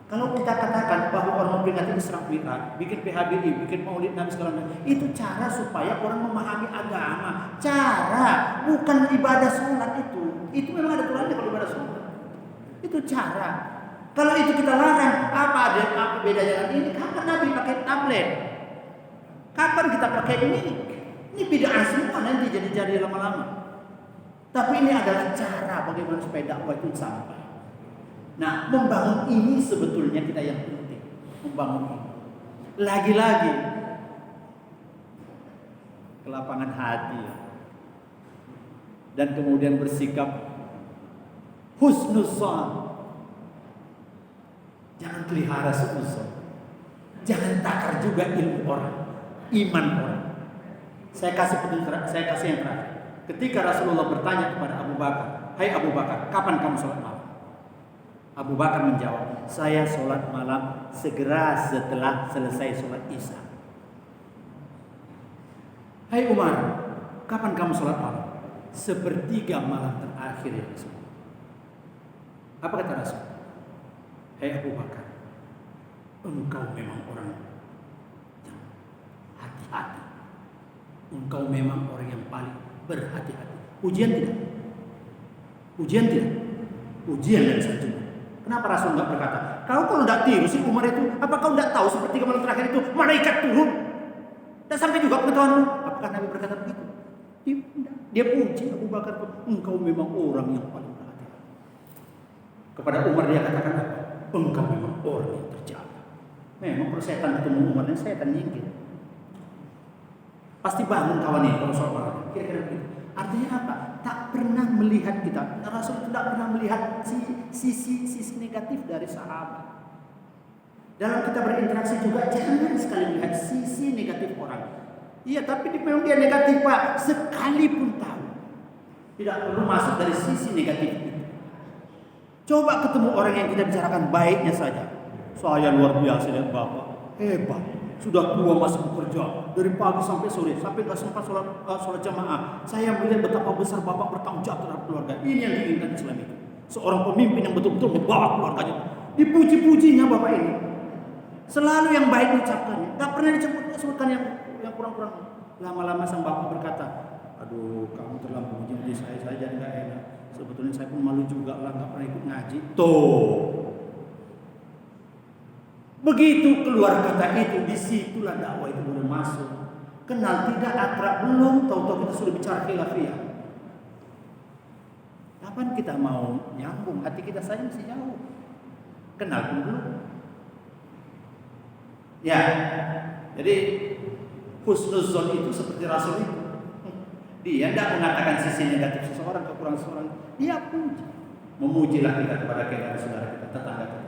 Kalau kita katakan bahwa orang memperingati Isra Mi'raj, bikin PHBI, bikin Maulid Nabi segala macam, itu cara supaya orang memahami agama. Cara, bukan ibadah sholat itu. Itu memang ada aturannya kalau ibadah sholat. Itu cara. Kalau itu kita larang, apa bedanya dengan ini? Kapan Nabi pakai tablet? Kapan kita pakai ini? Ini bid'ah semua nanti jadi lama-lama. Tapi ini adalah cara bagaimana supaya dakwah itu sampai. Nah, membangun ini sebetulnya kita yang penting. Membangun ini. Lagi-lagi kelapangan hati dan kemudian bersikap husnuzan. Jangan pelihara seuzon. Jangan takar juga ilmu orang, iman orang. Saya kasih yang terakhir. Ketika Rasulullah bertanya kepada Abu Bakar, "Hai Abu Bakar, kapan kamu sholat malam?" Abu Bakar menjawab, "Saya sholat malam segera setelah selesai sholat Isya." "Hai Umar, kapan kamu sholat malam?" "Sepertiga malam terakhir ya Rasul." Apa kata Rasul? "Hai Abu Bakar, engkau memang orang yang hati-hati. Engkau memang orang yang paling berhati-hati." Ujian tidak? Ujian tidak? Ujian dari Rasul. Kenapa Rasul enggak berkata, "Kau kalau tidak tiru si Umar itu, apa kau tidak tahu sepertiga malam terakhir itu malaikat turun dan sampai juga pengetahuanmu?" Apakah Nabi berkata begitu? Dia puji Abu Bakar, "Engkau memang orang yang paling berhati-hati." Kepada Umar dia katakan apa? "Engkau memang orang yang terjaga." Memang kalau setan ketemu Umar dan setan nyingkir. Pasti bangun kawan ini kalau soal malam. Kira-kira begitu. Artinya apa? Tak pernah melihat kita. Rasul tidak pernah melihat sisi negatif dari sahabat. Dalam kita berinteraksi juga jangan sekali melihat sisi negatif orang. Iya, tapi memang dia negatif Pak. Sekalipun tahu, tidak perlu masuk dari sisi negatif itu. Coba ketemu orang yang kita bicarakan baiknya saja. "Saya luar biasa lihat Bapak, hebat. Sudah tua masih bekerja dari pagi sampai sore, sampai nggak sempat sholat jamaah. Saya melihat betapa besar Bapak bertanggung jawab terhadap keluarga." Ini yang diinginkan Islam itu. Seorang pemimpin yang betul-betul membawa keluarganya. Dipuji-pujinya Bapak ini. Selalu yang baik diucapkannya. Nggak pernah disebutkan yang kurang-kurang. Lama-lama sang Bapak berkata, "Aduh, kamu terlalu memuji saya jadi nggak enak. Sebetulnya saya pun malu juga lah, nggak pernah ikut ngaji." Tuh. Begitu keluar kata itu, disitulah dakwah itu boleh masuk. Kenal tidak, akrab belum, tahu-tahu kita sudah bicara khilafiyah. Kapan kita mau nyambung? Hati kita saja masih jauh. Kenal pun belum. Ya, jadi husnuzon itu seperti Rasul itu. Dia tidak mengatakan sisi negatif seseorang, kekurangan seseorang. Dia puji. Memujilah kita kepada saudara kita, tetangga kita.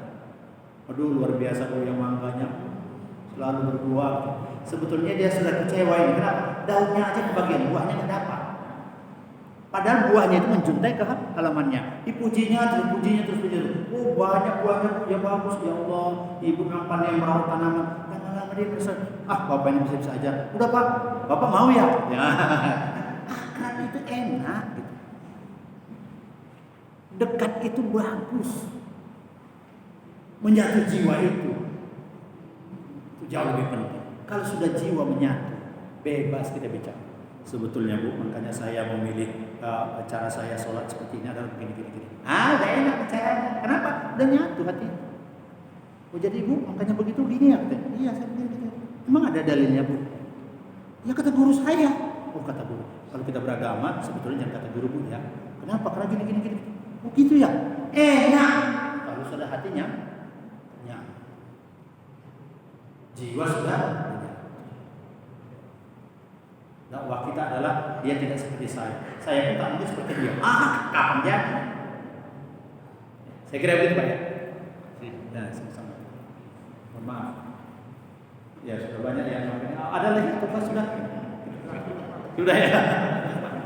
"Aduh, luar biasa kau yang mangganya, selalu berbuah." Sebetulnya dia sudah kecewa ini. Kenapa? Daunnya aja kebagian, buahnya nggak dapat. Padahal buahnya itu menjuntai ke halamannya. Dipujinya terus pujinya. "Oh, banyak buahnya, ya bagus ya Allah. Ibu memang pandai merawat tanaman." Lama-lama dia merasa, "Bapak ini bisa aja. Udah Pak, Bapak mau ya?" Ya. Akrab itu enak gitu. Dekat itu bagus. Menyatu jiwa itu jauh lebih penting. Kalau sudah jiwa menyatu, bebas kita bicara. "Sebetulnya Bu, makanya saya memilih cara saya sholat seperti ini adalah begini. Udah enak bicaranya. Kenapa? Udah nyatu hati. "Oh jadi Bu, makanya begitu gini ya?" "Iya, saya begini." "Emang ada dalilnya Bu?" "Ya kata guru saya." Oh kata guru, kalau kita beragama sebetulnya jangan kata guru Bu ya. Kenapa? Karena gini. Oh gitu ya. Enak. Kalau sudah hatinya, ya. Jiwa sudah. Dakwah kita adalah dia tidak seperti saya. Saya pun tak mungkin seperti dia. Kapan jadi? Saya kira begitu Pak ya. Nah, sama-sama. Mohon maaf. Ya sudah banyak yang ada lagi atau sudah? Sudah ya.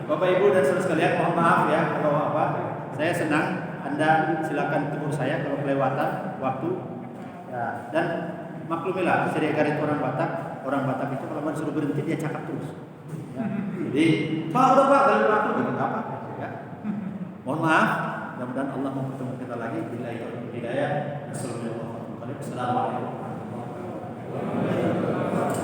Bapak Ibu dan saudara sekalian, mohon maaf ya kalau apa. Saya senang. Anda silakan tegur saya kalau kelewatan waktu. Ya, dan maklumilah, Sri Garit orang Batak itu kalau disuruh berhenti dia cakap terus. Ya. Jadi, Pak udah Pak, balik waktu gitu apa? Ya. Mohon maaf. Mudah-mudahan Allah mempertemukan kita lagi. Bila itu hidayah. Assalamualaikum warahmatullahi wabarakatuh.